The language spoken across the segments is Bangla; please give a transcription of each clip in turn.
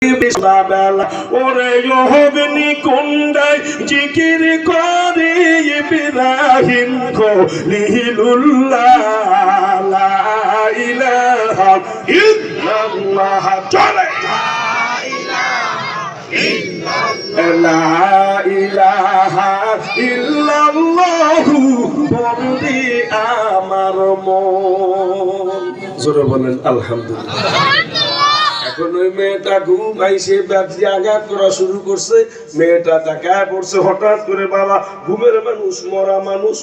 ওরে অগ্নি কুণ্ডায় জিকির করে ইব্রাহিম খলিলুল্লাহ লা ইলাহা ইল্লাল্লাহ চলে লা ইলাহা ইল্লাল্লাহু বন্দি আমার মন। জোরে বলেন আলহামদুলিল্লাহ। এখন ওই মেয়েটা ঘুমাইছে, আঘাত করা শুরু করছে। মেয়েটা তাকায় পড়ছে হঠাৎ করে, বাবা ঘুমের মানুষ মরা মানুষ,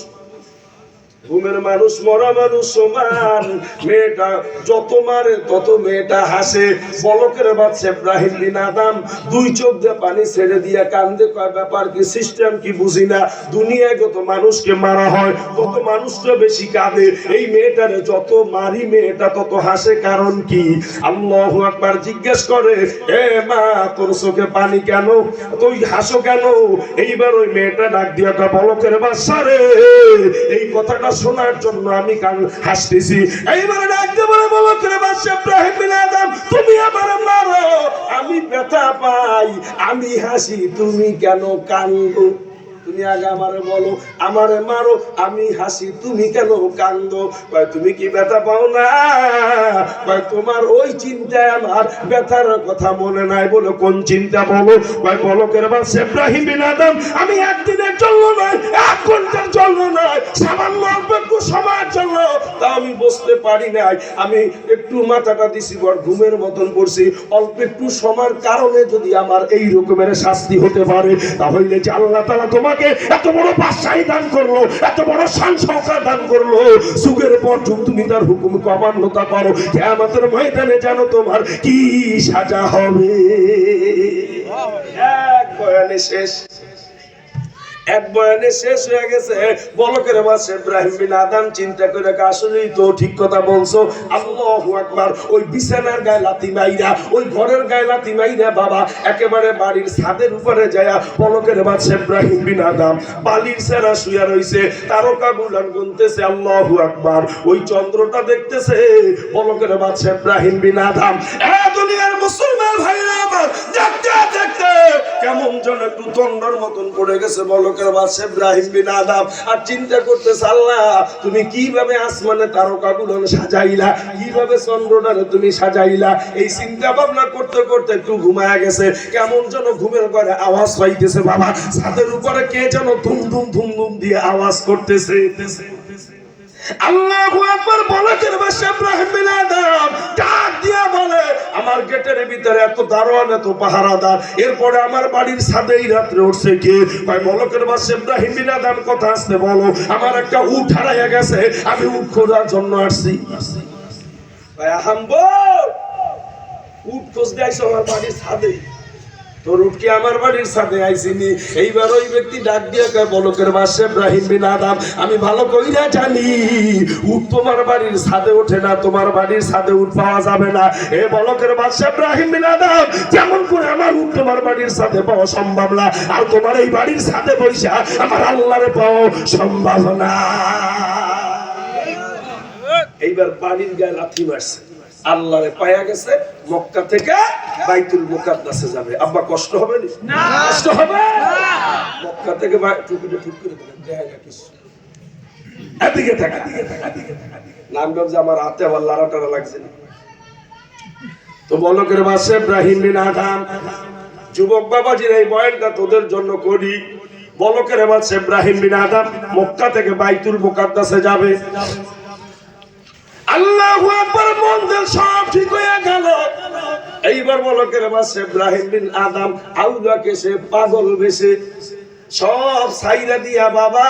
ঘুমের মানুষ মরা মানুষ সমান। মেয়েটা যত মারে তত মেয়েটা হাসে। পলকের বাচ্চা ইব্রাহিম বিন আদম দুই চোখ দিয়ে পানি ছেড়ে দিয়ে কান্দে, কয় ব্যাপার কি, সিস্টেম কি বুঝি না। দুনিয়ায় যত মানুষকে মারা হয় তত মানুষটা বেশি কাঁদে, এই মেয়েটারে যত মারি মেয়েটা তত হাসে, কারণ কি? আল্লাহু আকবার। জিজ্ঞেস করে, এ মা তোর চোখে পানি কেন, তুই হাসো কেন? এইবার ওই মেয়েটা ডাক দিয়া কয়, পলকের বাচ্চা রে, এই কথাটা শোনার জন্য আমি হাসতেছি। এইবারে ডাকতে বলে, পলকের বাচ্চা ইব্রাহিম বিন আদম, তুমি আমারে মারো, আমি ব্যথা পাই, আমি হাসি, তুমি কেন কান্দো? তুমি আগে আমারে বলো, আমারে মারো, আমি হাসি, তুমি কেন কান্দো? তুমি কি ব্যথা পাও না? তোমার ওই চিন্তায় আমার ব্যথার কথা মনে নাই। বলো কোন চিন্তা বলো? পলকের বাচ্চা ইব্রাহিম বিন আদম, আমি একদিনের জন্য নয়, এক ঘন্টার জন্য নয়, সামান্য অল্প একটু সময়ের জন্য তা আমি বুঝতে পারি নাই। আমি একটু মাথাটা দিছি বড় ঘুমের মতন করছি, অল্প একটু সময়ের কারণে যদি আমার এই রকমের শাস্তি হতে পারে, তাহলে যে আল্লাহ তাআলা তোমাকে এত বড় বাদশাহী দান করলো, এত বড় শান শওকত দান করলো, যুগের পর যুগ তুমি তার হুকুমকে অমান্যতা করো, কিয়ামতের ময়দানে জানো তোমার কি সাজা হবে। এক বয়ানে শেষ, এক বয়ানে শেষ হয়ে গেছে। পলকের বাচ্চা ইব্রাহিম বিন আদম চিন্তা করে, আসলেই তো ঠিক কথা বলছো। আল্লাহু আকবার। ওই বিছানার গায়ে লাথি মাইরা, ওই ঘরের গায়ে লাথি মাইরা বাবা একেবারে বাড়ির ছাদের উপরে যায় পলকের বাচ্চা ইব্রাহিম বিন আদম বালির সেরা শুয়া রইছে, তারকা গুলান গুনতেছে, আল্লাহু আকবার। ওই চন্দ্রটা দেখতেছে পলকের বাচ্চা ইব্রাহিম বিন আদম। এ দুনিয়ার মুসলমান ভাইরা আমার, দেখতে দেখতে কেমন যেন একটু তন্ডর মতন পড়ে গেছে পলকের বাচ্চা ইব্রাহিম বিন আদম। আর চিন্তা করতেছে, আল্লাহ তুমি কিভাবে আসমানে তারকাগুলো সাজাইলা, কিভাবে চন্দ্রটারে তুমি সাজাইলা। এই চিন্তা ভাবনা করতে করতে একটু ঘুমায়া গেছে। কেমন যেন ঘুমের ঘরে আওয়াজ পাইতেছে, বাবা ছাদের উপরে কে যেন ধুম ধুম ধুম ধুম দিয়ে আওয়াজ করতেছে। আল্লাহু আকবার। পলকের বাচ্চা ইব্রাহিম বিন আদম ডাক দিয়া বলে, আমার গেটের ভিতরে এত দারোয়ান, এত পাহারাদার, এরপরে আমার বাড়ির ছাদেই রাত্রে উঠছে কে? পলকের বাচ্চা ইব্রাহিম বিন আদম কথা আসতে বলো, আমার একটা উট হারাইয়া গেছে, আমি উট খোঁজার জন্য আসছি। উট খুঁজতে আইসো আমার বাড়ির ছাদে? তোর উট কি আমার বাড়ির ছাদে আইসিনি? এইবার ওই ব্যক্তি ডাক দিয়ে কয়, পলকের বাচ্চা ইব্রাহিম বিন আদম, আমি ভালো কইরা জানি উট তোমার বাড়ির ছাদে ওঠে না, তোমার বাড়ির ছাদে উট পাওয়া যাবে না। এ পলকের বাচ্চা ইব্রাহিম বিন আদম, যেমন করে আমার উট তোমার বাড়ির ছাদে পাওয়া সম্ভব না, আর তোমার এই বাড়ির ছাদে বইসা আমার আল্লাহরে পাওয়া সম্ভব না। এইবার বাড়ির গায়ে লাথি মারছে, আল্লাহরে পায়া গেছে, মক্কা থেকে বাইতুল মুকাদ্দাসে যাবে। আব্বা কষ্ট হবে না? কষ্ট হবে না। মক্কা থেকে টুপিটা ঠিক করে দিলেন, জায়গা কিছু এদিকে থাকা, নাম যে আমার হাতে আবার লাড়াটারা লাগছে না। তো পলকের বাচ্চা ইব্রাহিম বিন আদম, যুবক বাবাজির এই বয়ানটা তোদের জন্য করি। পলকের বাচ্চা ইব্রাহিম বিন আদম মক্কা থেকে বাইতুল মুকাদ্দাসে যাবে। আল্লাহু আকবার। মন দিল সব ঠিক হয়ে গেল। এইবার পলকের বাচ্চা ইব্রাহিম বিন আদম আউলাকে সে পাগল বেশে সব সাইরা দিয়া, বাবা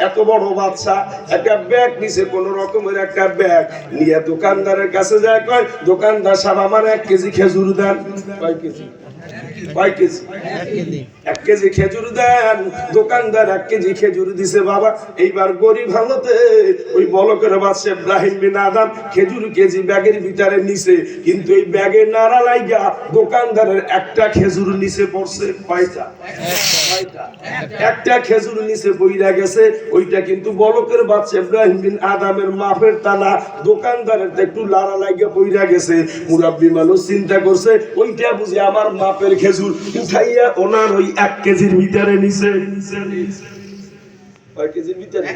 এত বড় বাচ্চা একটা ব্যাগ নিছে, কোন রকমের একটা ব্যাগ নিয়ে দোকানদারের কাছে যায়, কয় দোকানদার সাহেব আমার 1 কেজি খেজুর দেন। কয় কেজি? কয় কেজি? 1 কেজি খেজুর দেন। দোকানদার 1 কেজি খেজুর দিছে বাবা। এইবার গরিব হালতে ওই বলকের বাদশা ইব্রাহিম বিন আদম খেজুর কেজি ব্যাগের ভিতরে নিছে, কিন্তু এই ব্যাগে নাড়া লাইগা দোকানদারের একটা খেজুর নিচে পড়ছে। কয়টা? একটা খেজুর নিচে পইরা গেছে। ওইটা কিন্তু বলকের বাদশা ইব্রাহিম বিন আদমের মাপের টানা, দোকানদারের একটু লাড়া লাইগা পইরা গেছে। মুরাব্বি মানুষ চিন্তা করছে ওইটা বুঝি আমার মাপের খেজুর, উঠাইয়া ওনার ওই 1 কেজির ভিতরে নিচে। কয় কেজির ভিতরে?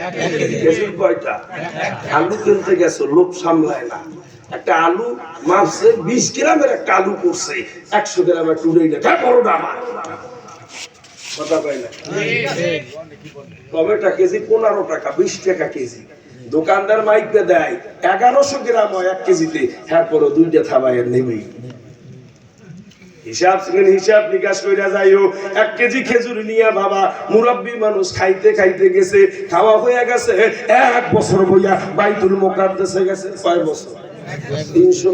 খেজুর কয়টা? আলু কিনতে গেছো, লোভ সামলায় না। একটা আলু মাপছে 20 গ্রামের, একটা আলু করছে 100 গ্রামের টুরেই না। তা বড়টা আমার কথা পাই না। টমেটো কেজি 15 টাকা, 20 টাকা কেজি। দোকানদার মাইকে দেয় 1100 গ্রাম হয় 1 কেজিতে। হ্যাঁ পরে 2টা থাবাইয়ের নেবেই। হিসাব নিকাশ কইরা যাইও। 1 কেজি খেজুর নিয়ে বাবা মুরাব্বি মানুষ খাইতে খাইতে গেছে। খাওয়া হয়ে গেছে 1 বছর বইয়া বাইতুল মুকাদ্দাসে গেছে। কয় বছর? 300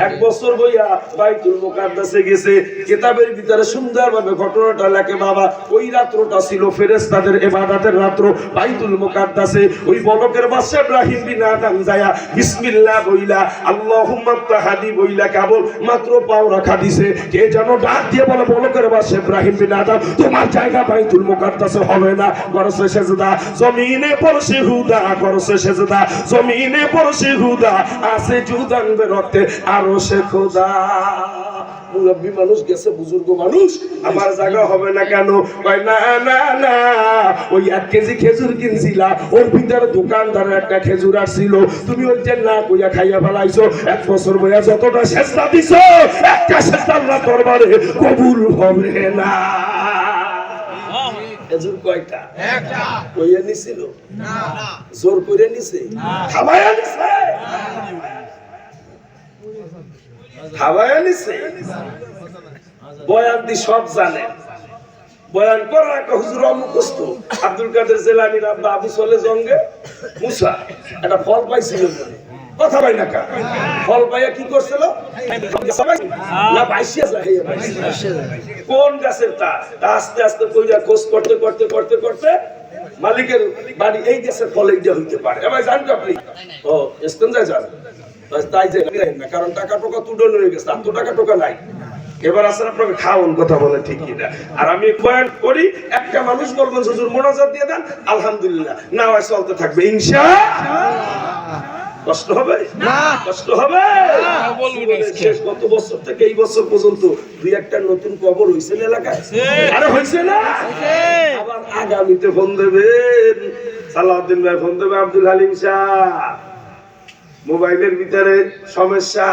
1 বছর বইয়া বাইতুল মুকাদ্দাসে গেছে। কিতাবের ভিতরে সুন্দরভাবে ঘটনাটা লেখে বাবা। ওই রাত্রটা ছিল ফেরেশতাদের ইবাদতের রাত্র। বাইতুল মুকাদ্দাসে ওই বলকের বাদশা ইব্রাহিম বিন আদম যায়া বিসমিল্লাহ বইলা আল্লাহুম্মা তাহাদি বইলা কেবল মাত্র পাও রাখা দিছে। কে যেন ডাক দিয়ে বলে বলকের বাদশা ইব্রাহিম বিন আদম তোমার জায়গা বাইতুল মুকাদ্দাসে হবে না। করছে সেজদা, জমিনে পড়ছে হুদা, করছে সেজদা, জমিনে পড়ছে হুদা, আছে জুদান বেরতে আরো সে খোদা। মুরব্বী মানুষ গেছে, বুজুর্গ মানুষ, আমার জায়গা হবে না কেন? কয় না না না, ওই 1 কেজি খেজুর কিনছিলা, ওর ভিতরে দোকানদারের একটা খেজুর আসছিল, তুমি ওইটা না কইয়া খাইয়া ফেলাইছো। 1 বছর বইয়া যতটা চেষ্টা দিছো, একটা চেষ্টা আল্লাহর দরবারে কবুল হবে না। খেজুর কয়টা? একটা। কইয়া নিছিল? না। জোর করে নিছে? খাওয়ায়া নিছে? খাওয়ায়া নিছে? বয়ান দি সব জানে, বয়ান করার একটা হুজুর মুখস্থ। আব্দুল কাদের জিলানীর আব্বা আবু সলে জঙ্গে মুসা একটা ফল পাইছিল, কথা পাই না কা, ফল পাইয়া কি করছিল? না বাইশিয়া যায়, কোন গাছের তা আস্তে আস্তে কইরা খোঁজ করতে করতে করতে করতে মালিকের বাড়ি এই গাছের ফল এইটা হইতে পারে। এবার জানতো আপনি? ও এস্তেঞ্জা যান, তাই যে না, কারণ টাকা টোকা তুডন হয়ে গেছে, এত টাকা টোকা নাই। এবার আসলে আপনাকে খাওয়ান, কথা বলে ঠিক কিনা? আর আমি বয়ান করি, একটা মানুষ বলবেন হুজুর মোনাজাত দিয়ে দেন, আলহামদুলিল্লাহ, না হয় চলতে থাকবে ইনশাআল্লাহ। কষ্ট হবে না? কষ্ট হবে না। শেষ গত বছর থেকে এই বছর পর্যন্ত 2-1টা নতুন কবর হইছে এলাকায়। আরে হইছে না? আবার আগামীতে ফোন দেবেন, সালাউদ্দিন ভাই ফোন দেবে, আব্দুল হালিম শাহ মোবাইলের ভিতরে সমস্যা,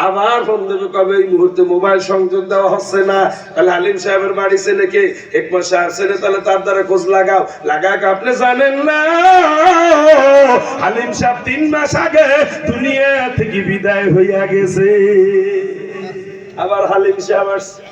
আবার ফোন দেবে, কবে এই মুহূর্তে মোবাইল সংযোগ দেওয়া হচ্ছে না। তাহলে হালিম সাহেবের বাড়ি ছেলে কে? হেকমত সাহেব ছেলে, তাহলে তার দ্বারা খোঁজ লাগাও। লাগাক আপনি জানেন না, হালিম সাহেব 3 মাস আগে দুনিয়া থেকে বিদায় হইয়া গেছে। আবার হালিম সাহেব আসছে,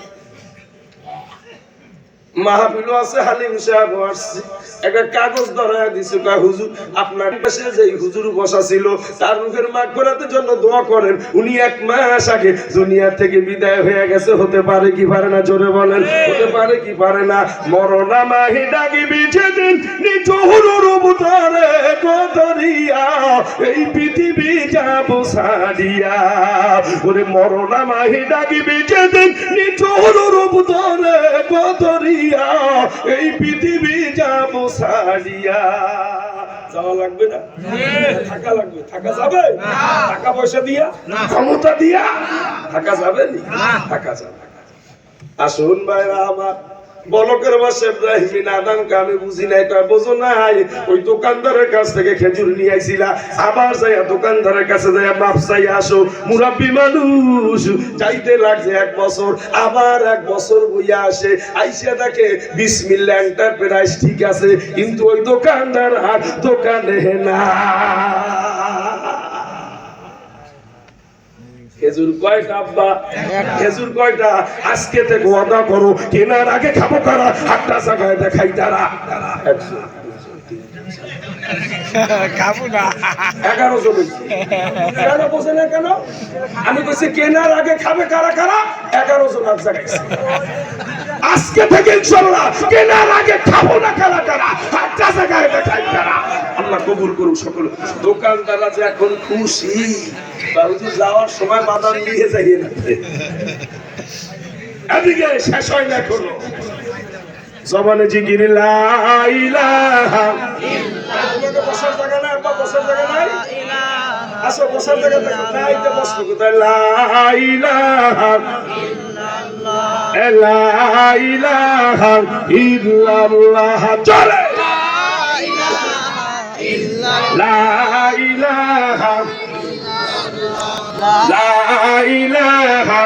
মাহফিল আছে, হালিম সাহেব আসছে, একটা কাগজ ধরায় দিছে, কয় হুজুর আপনার পাশে যে হুজুর বসা ছিল তার রূহের মাগফিরাতের জন্য দোয়া করেন, উনি 1 মাস আগে দুনিয়া থেকে বিদায় হয়ে গেছে। হতে পারে কি পারে না? জোরে বলেন, হতে পারে কি পারে না? মরনা মাহি ডাকিবি যেদিন নিচুর বুতারে কতরিয়া এই পৃথিবী যাব সারিয়া। ওরে মরনা মাহি ডাকিবি যেদিন নিচুর বুতারে কতরিয়া এই পৃথিবী যাব সারিয়া। যাওয়া লাগবে না? থাকা লাগবে। থাকা যাবে? টাকা পয়সা দিয়া, ক্ষমতা দিয়া থাকা যাবে না? থাকা যাবে। আসুন ভাইরা আমার, বলকের বাদশা ইব্রাহিম বিন আদমকে আমি বুঝি নাই, কয় বোঝো নাই, ওই দোকানদারের কাছ থেকে খেজুর নিয়ে আইছিলা, আবার যাইয়া দোকানদারের কাছে যাইয়া মাপ চাইয়া আসো। মুরাব্বি মানুষ চাইতে লাগছে 1 বছর, আবার 1 বছর বইয়া আসে, আইসা দেখে বিসমিল্লাহ এন্টারপ্রাইজ ঠিক আছে, কিন্তু ওই দোকানদার আর দোকানে না। খেজুর কয়টা আব্বা? খেজুর কয়টা? আজকে থেকে ওয়াদা করো, কেনার আগে খাবো কারা, হাতটা জায়গায় দেখাই তারা। খাবো না 11 জন হইছে। কেন বোঝে না কেন? আমি কইছি কেনার আগে খাবে কারা কারা? 11 জন আজ জাগাইছে। আজকে থেকে ইনশাআল্লাহ কেনার আগে খাবো না কারা কারা, একটা জায়গায় দেখাই কারা। আল্লাহ কবুল করুন সকল দোকানদাররা যে এখন খুশি, বাবুজি যাওয়ার সময় বাদাম নিয়ে যাইয়ে না। এদিকে শেষ হয় না এখনো। জবানে জিকির লা ইলাহা ইল্লাল্লাহ। বসার জায়গা নাই, আপা বসার জায়গা নাই। আসো বসার জায়গা নাই, এটা বসবো কোথায়? লা ইলাহা ইল্লাল্লাহ, লা ইলাহা ইল্লাল্লাহ। চলে লা ইলাহা ইল্লাল্লাহ, লা ইলাহা ইল্লাল্লাহ, লা ইলাহা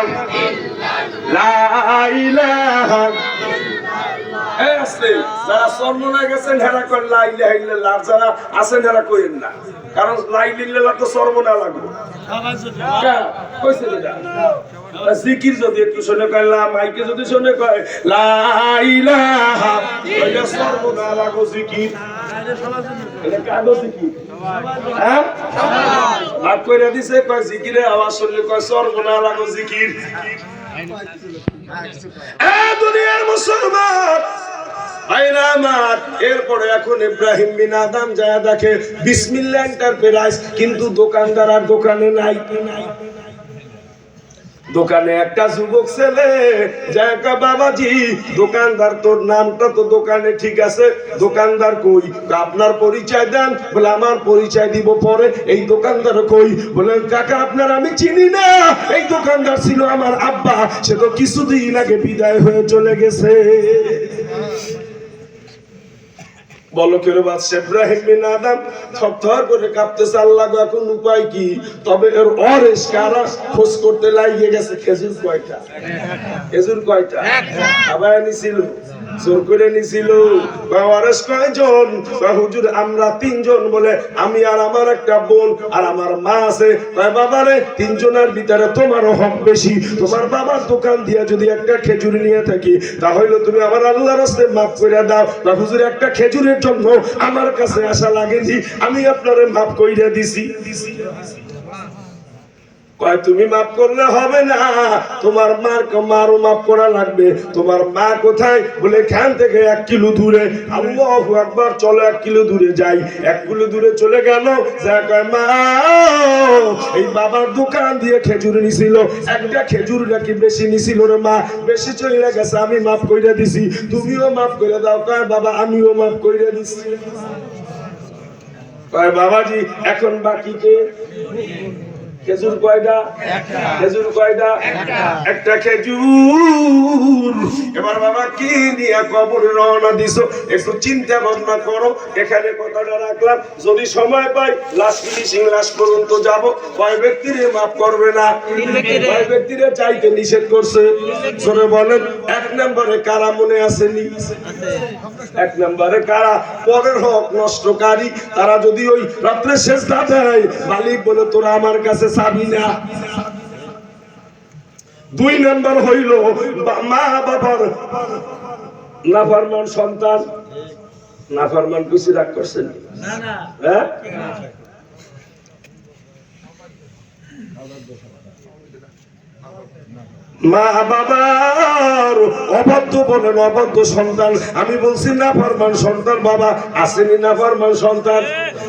ইল্লাল্লাহ, লা ইলাহা। যারা চর্মনায় গেছেন হেরা করেন লা ইলাহা ইল্লাল্লাহ, যারা আছেন হেরা করেন না, কারণ লা ইলাহা ইল্লাল্লাহ তো চর্মনা লাগবে। জিকির যদি একটু শুনে কয়, মাইকে যদি শুনে কয় লা ইলাহা, ওইটা চর্মনা লাগো জিকির। এটা কাগজ জিকির, হ্যাঁ ভাগ করে দিছে, কয় জিকিরের আওয়াজ শুনলে কয় চর্মনা লাগো জিকির। দুনিয়ার মুসলমান ভাইরা আমার, এরপরে এখন ইব্রাহিম বিন আদম যায় দেখে বিসমিল্লাহ এন্টারপ্রাইজ, কিন্তু দোকানদার আর দোকানে নাই। দোকানে একটা যুবক ছেলে যায়, বাবাজি দোকানদার তোর নামটা তো দোকানে ঠিক আছে, দোকানদার কই? আপনার পরিচয় দেন। বলে আমার পরিচয় দিব পরে। এই দোকানদার কই? বলে কাকা আপনার আমি চিনি না, এই দোকানদার ছিল আমার আব্বা, সে তো কিছুদিন আগে বিদায় হয়ে চলে গেছে। বলো কেন বাদশা ইব্রাহিম বিন আদম থরথর করে কাঁপতেছে, আল্লাহ গো এখন উপায় কি? তবে এর অরেশ কারা খোঁজ করতে লাগিয়ে গেছে। খেজুর কয়টা? খেজুর কয়টা? আবার নিছিল, জোর করে নিছিল। অরেশ কয়জন? হুজুর আমরা 3 জন। বলে আমি আর আমার একটা বোন আর আমার মা আছে। কয় বাবা রে 3 জনের ভিতরে তোমারও হক বেশি, তোমার বাবার দোকান দিয়া যদি একটা খেজুর নিয়ে থাকি তাহলে তুমি আমার আল্লাহর রাস্তায় মাফ করে দাও। হুজুর একটা খেজুরের জন্য আমার কাছে আসা লাগেনি, আমি আপনারে মাফ কইরা দিছি। কয় তুমি মাফ করলে হবে না, তোমার মারও মাফ করা লাগবে। তোমার মা কোথায়? বলে এখান থেকে 1 কিলো দূরে। আল্লাহু আকবার, চলো 1 কিলো দূরে যাই। 1 কিলো দূরে চলে গেল, যা কয় মা এই বাবার দোকান দিয়ে খেজুর নিছিল, একটা খেজুর নাকি বেশি নিছিল রে মা, বেশি চলে গেছে, আমি মাফ কইরা দিছি, তুমিও মাফ কইরা দাও। কয় বাবা আমিও মাফ কইরা দিছি। কয় বাবাজি এখন বাকি কে? খেজুর কয়টা? খেজুর কয়টা? একটা খেজুর। এবার বাবা কি নিয়ে কবরে রওনা দিছো, একটু চিন্তা ভাবনা করো। এখানে কথাটা রাখলাম, যদি সময় পাই লাস্ট ফিনিশিং লাস্ট পর্যন্ত যাব। কয় ব্যক্তিরে মাফ করবে না? কয় ব্যক্তিরে চাইতে নিষেধ করছে? জোরে বলেন। 1 নম্বরে কারা মনে আসেনি? 1 নম্বরে কারা? পরের হক নষ্টকারী। তারা যদি ওই রাত্রে সেজদা দেয়, মালিক বলে তোরা আমার কাছে চাবি না। 2 নম্বর হইল মা বাবার নাফরমান সন্তান। নাফরমান কিছু রাগ করছেন না? হ্যাঁ, মা বাবার অবাধ্য বলেন, অবাধ্য সন্তান। আমি বলছি নাফরমান সন্তান। বাবা আসেনি নাফরমান সন্তান?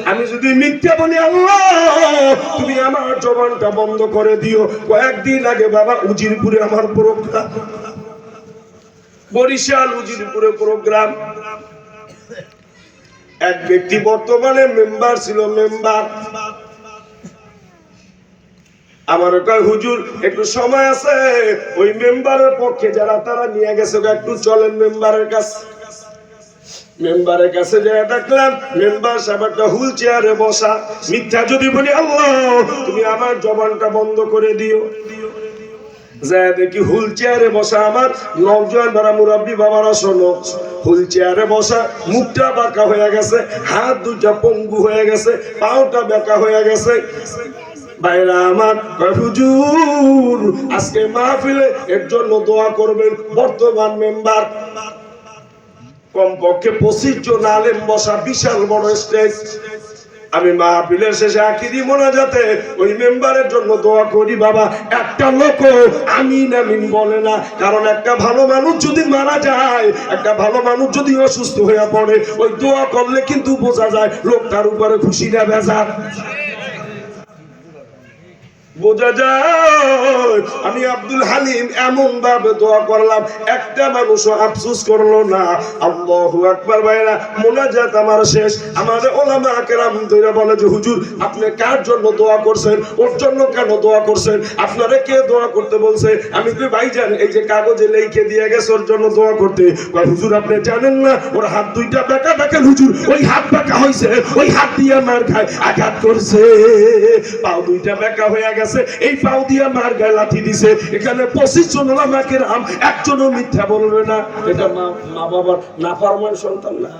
আমি যদি মিথ্যা বলি আল্লাহ তুমি আমার জবানটা বন্ধ করে দিও। কয়েকদিন আগে বাবা উজিরপুরে আমার প্রোগ্রাম, বরিশাল উজিরপুরে প্রোগ্রাম। এক ব্যক্তি বর্তমানে মেম্বার ছিল, মেম্বার আমার কয় হুজুর একটু সময় আছে, ওই মেম্বারের পক্ষে যারা তারা নিয়ে গেছে, একটু চলেন মেম্বারের কাছে। মেম্বারের কাছে যায় দেখলাম মেম্বার সাহেব একটা হুইল চেয়ারে বসা। মিথ্যা যদি বলি আল্লাহ তুমি আমার জবানটা বন্ধ করে দিও। যায় দেখি হুইল চেয়ারে বসা আমার নওজোয়ান বারা মুরাব্বি বাবারা, শোনো, হুইল চেয়ারে বসা, মুখটা বাঁকা হয়ে গেছে, হাত দুটা পঙ্গু হয়ে গেছে, পাওটা বাঁকা হয়ে গেছে। ভাইরা আমার, হুজুর আজকে মাহফিলে এর জন্য দোয়া করবেন। বর্তমান মেম্বার, কমপক্ষে 25 জন আলেম বসা, বিশাল বড় স্টেজ। আমি মাহফিলের শেষে আখিরি মোনাজাতে ওই মেম্বারের জন্য দোয়া করি বাবা, একটা লোক আমিন আমিন বলে না। কারণ একটা ভালো মানুষ যদি মারা যায়, একটা ভালো মানুষ যদি অসুস্থ হয়ে পড়ে, ওই দোয়া করলে কিন্তু বোঝা যায় লোকটার উপরে খুশি না বেজার বোঝা যায়। আমি আব্দুল হালিম এমন ভাবে দোয়া করলাম, একটা মানুষও আফসোস করলো না। আল্লাহু আকবার। ভাইরা, মোনাজাত আমার শেষ। আমাদের ওলামা কেরাম ধরে বলে যে হুজুর আপনি কার জন্য দোয়া করছেন, ওর জন্য কেন দোয়া করছেন, আপনারা কে দোয়া করতে বলছে? আমি কই ভাইজান এই যে কাগজে লিখে দিয়ে গেছে ওর জন্য দোয়া করতে। কয় হুজুর আপনি জানেন না ওর হাত দুইটা বেঁকা দেখেন হুজুর, ওই হাত বেঁকা হয়েছে, ওই হাত দিয়ে মার খায় আঘাত করছে, পাও দুইটা বেঁকা হয়ে গেছে, এই পাও দিয়া মার গায়ে লাথি দিছে। এখানে 25 জন ওলামা কেরাম, একজনও মিথ্যা বলবে না। এটা মা বাবার নাফরমান সন্তান না?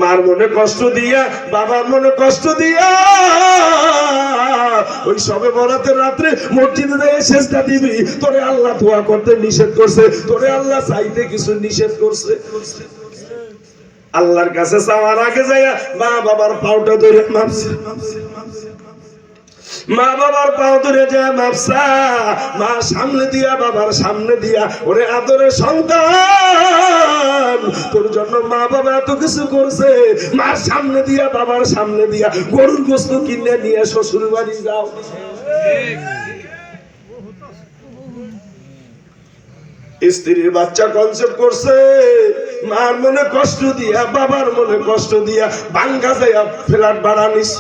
মার মনে কষ্ট দিয়া, বাবার মনে কষ্ট দিয়া ওই সবে বরাতের রাত্রে মসজিদে যেয়ে সেজদা দিবি, তোরে আল্লাহ দোয়া করতে নিষেধ করছে, তোরে আল্লাহ চাইতে কিছু নিষেধ করছে। আল্লাহর কাছে চাওয়ার আগে যাইয়া মা বাবার পাওটা ধরে মাপছে, মা বাবার পাও ধরে যায় মাপসা, মা সামনে দিয়া বাবার সামনে দিয়া, ওরে আদরের সন্তান তোর জন্য মা বাবা এত কিছু করছে, মার সামনে দিয়া বাবার সামনে দিয়া গরুর গোশত কিনে নিয়ে শ্বশুর বাড়ি যাও। স্ত্রীর বাচ্চা কনসেপ্ট করছে, মার মনে কষ্ট দিয়া বাবার মনে কষ্ট দিয়া ভাঙ্গা যাইয়া ফ্ল্যাট ভাড়া নিস।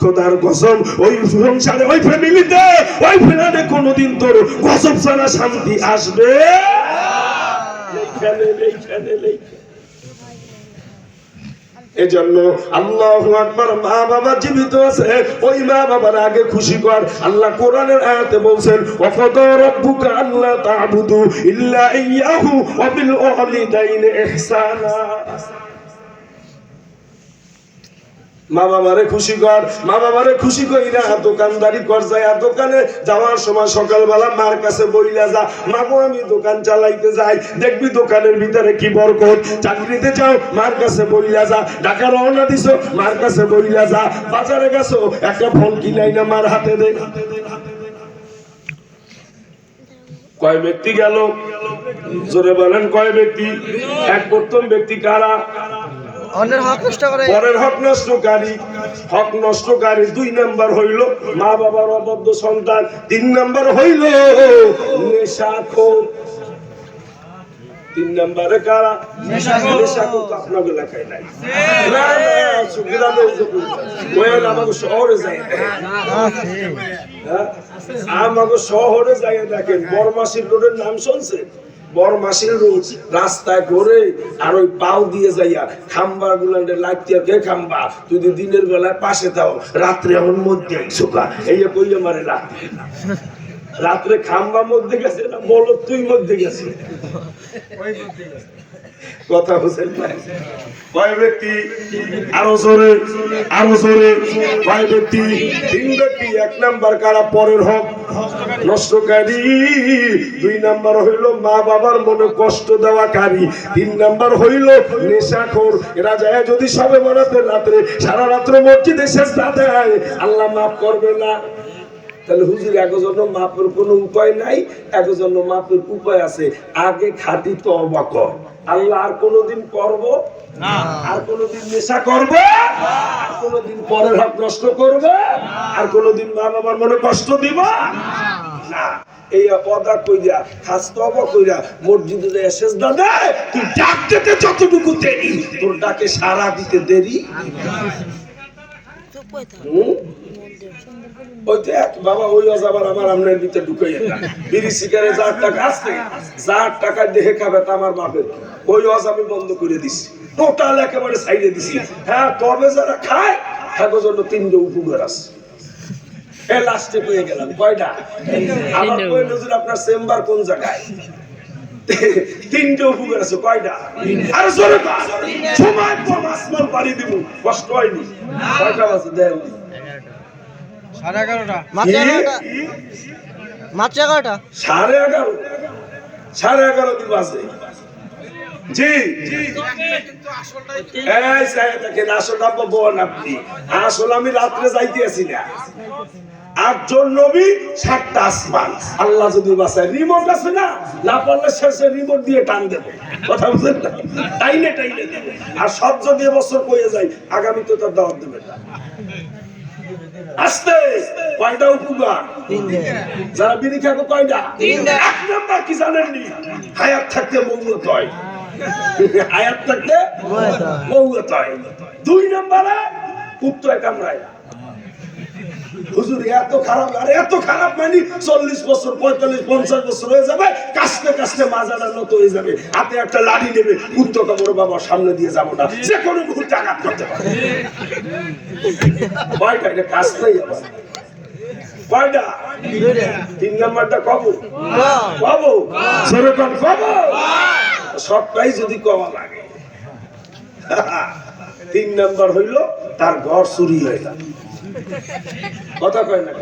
খোদার কসম ওই সংসারে, ওই ফ্যামিলিতে, ওই ফ্ল্যাটে কোনোদিন তোর গজব ছাড়া শান্তি আসবে? এজন্য আল্লাহু আকবার। মা বাবা জীবিত আছে, ওই মা বাবার আগে খুশি কর। আল্লাহ কোরআনের আয়াতে বলছেন ওয়াকাদা রাব্বুকা আল্লা তা'বুদু ইল্লা ইয়্যাহু ওয়া বিল ওয়ালিদাইনি ইহসানা। মা বাবারে খুশি কর, মা বাবারে খুশি কইরা দোকানদারি কর, যায় দোকানে যাওয়ার সময় সকালবেলা মার কাছে বইলা যা, মাগো আমি দোকান চালাইতে যাই, দেখবি দোকানের ভিতরে কি বরকত। চাকরিতে যাও, মার কাছে বইলা যা। ঢাকা রওনা দিছো, মার কাছে বইলা যা। বাজারে গেছো, একটা ফল কিনাই না মার হাতে দে। কয় ব্যক্তি গেল? জোরে বলেন কয় ব্যক্তি? এক প্রথম ব্যক্তি কারা? অন্যের হক নষ্ট করে, পরের হক নষ্টকারী। হক নষ্টকারী 2 নাম্বার হইল মা বাবার অবদ্ধ সন্তান। 3 নাম্বার হইল নেশাখোর। 3 নাম্বারে কারা? নেশাখোর। তো আপনাকে লেখাই নাই না, গ্রামে ওই আমাকে শহরে যায়, আমাকে শহরে যায়। দেখেন বরমাসির রোডের নাম শুনছে? বরমাসির রোড রাস্তায় ঘুরে আর ওই পাও দিয়ে যাইয়া খাম্বা গুলান্ডে লাগতিয়া কে খাম্বা, যদি দিনের বেলায় পাশে দাও, রাত্রে আমার মধ্যে শোকা এই কইয়া মারে। রাত্রে খাম্বা মধ্যে গেছে না, বলো তুই মধ্যে গেছে, কথা বুঝেন না? কয় ব্যক্তি? আরো জোরে, আরো জোরে। কয় ব্যক্তি? 3 ব্যক্তি। 1 নাম্বার কারা? পরের হক নষ্টকারী। 2 নাম্বার হইল মা বাবার মনে কষ্ট দেওয়াকারী। 3 নাম্বার হইল নেশাখোর। এরা যায় যদি সবে বরাতের রাত্রে সারা রাত্র মসজিদে সেজদা দেয়, আল্লাহ মাফ করবে না। তাহলে হুজুর একজন্য মাপের কোনো উপায় নাই, একজন্য মাপের উপায় আছে। আগে খাঁটি তওবা কর, আল্লাহ আর কোনোদিন করব না, আর কোনোদিন নেশা করবে, আর কোনোদিন পরের হক নষ্ট করবে, আর কোনোদিন মা বাবার মনে কষ্ট দিব না। এই অপদা কইরা খাস তওবা কইরা মসজিদে যায় সেজদা দে। তুই ডাক দিতে যতটুকু দেরি, তোর ডাকে সাড়া দিতে দেরি। ওই দেখ বাবা, ওই আবার আমার আমনের ভিতরে ঢুকাইয়া না। বিড়ি সিগারেট যার টাকা আসছে, যার টাকা দেখে খাবে তা আমার বাপের। ওই অজ আমি বন্ধ করে দিছি, টোটাল একেবারে সাইডে দিছি। হ্যাঁ, তবে যারা খায় তাদের জন্য 3টা উপকার আছে। এই লাস্টে পেয়ে গেলাম কয়টা? আমার কই নজর আপনার চেম্বার কোন জায়গায়? 3টা উপকার আছে। কয়টা? আর জোরে কর, সময় কম, আসমান পাড়ি দিব, কষ্ট হয়নি। কয়টা আছে দেন? 11:30। মাত্র 11টা, মাত্র 11টা, 11:30, 11:30 দিন বাজে। জি এই সাহেব দেখেন আসলটা বলবো আপনি আসল আমি রাত্রে যাইতে আসি না 8 জন নবী 7টা আসমান আল্লাহ যদি বাঁচায় রিমোট আছে না না পারলে শেষে রিমোট দিয়ে টান দেবো কথা বুঝলেন না টাইনে দেবো আর সব যদি এবছর কয়ে যায় আগামী তো তার দাওয়াত দেবে না আস্তে কয়টা উপকার যারা বিড়ি খাবো কয়টা 1 নাম্বার কি জানেননি হায়াত থাকতে মৌলত হয় হায়াত থাকতে মৌলত হয় 2 নাম্বারে কুত্তায় কামড়ায় হুজুর এত খারাপ আর এত খারাপ মানে 40 বছর 45 50 বছর হয়ে যাবে কাস্তে কাস্তে মাজাটা নত হয়ে যাবে হাতে একটা লাঠি নেবে কুত্তা কামড় বাবার সামনে দিয়ে যাবো না যে কোনো মুহূর্তে আঘাত করতে পারে কয়টা এটা কাস্তেই আবার কয়টা 3 নাম্বারটা কবর সেরকম কবর সবটাই যদি কমা লাগে 3 নাম্বার হইল তার ঘর চুরি হয়ে গেল কথা কয় না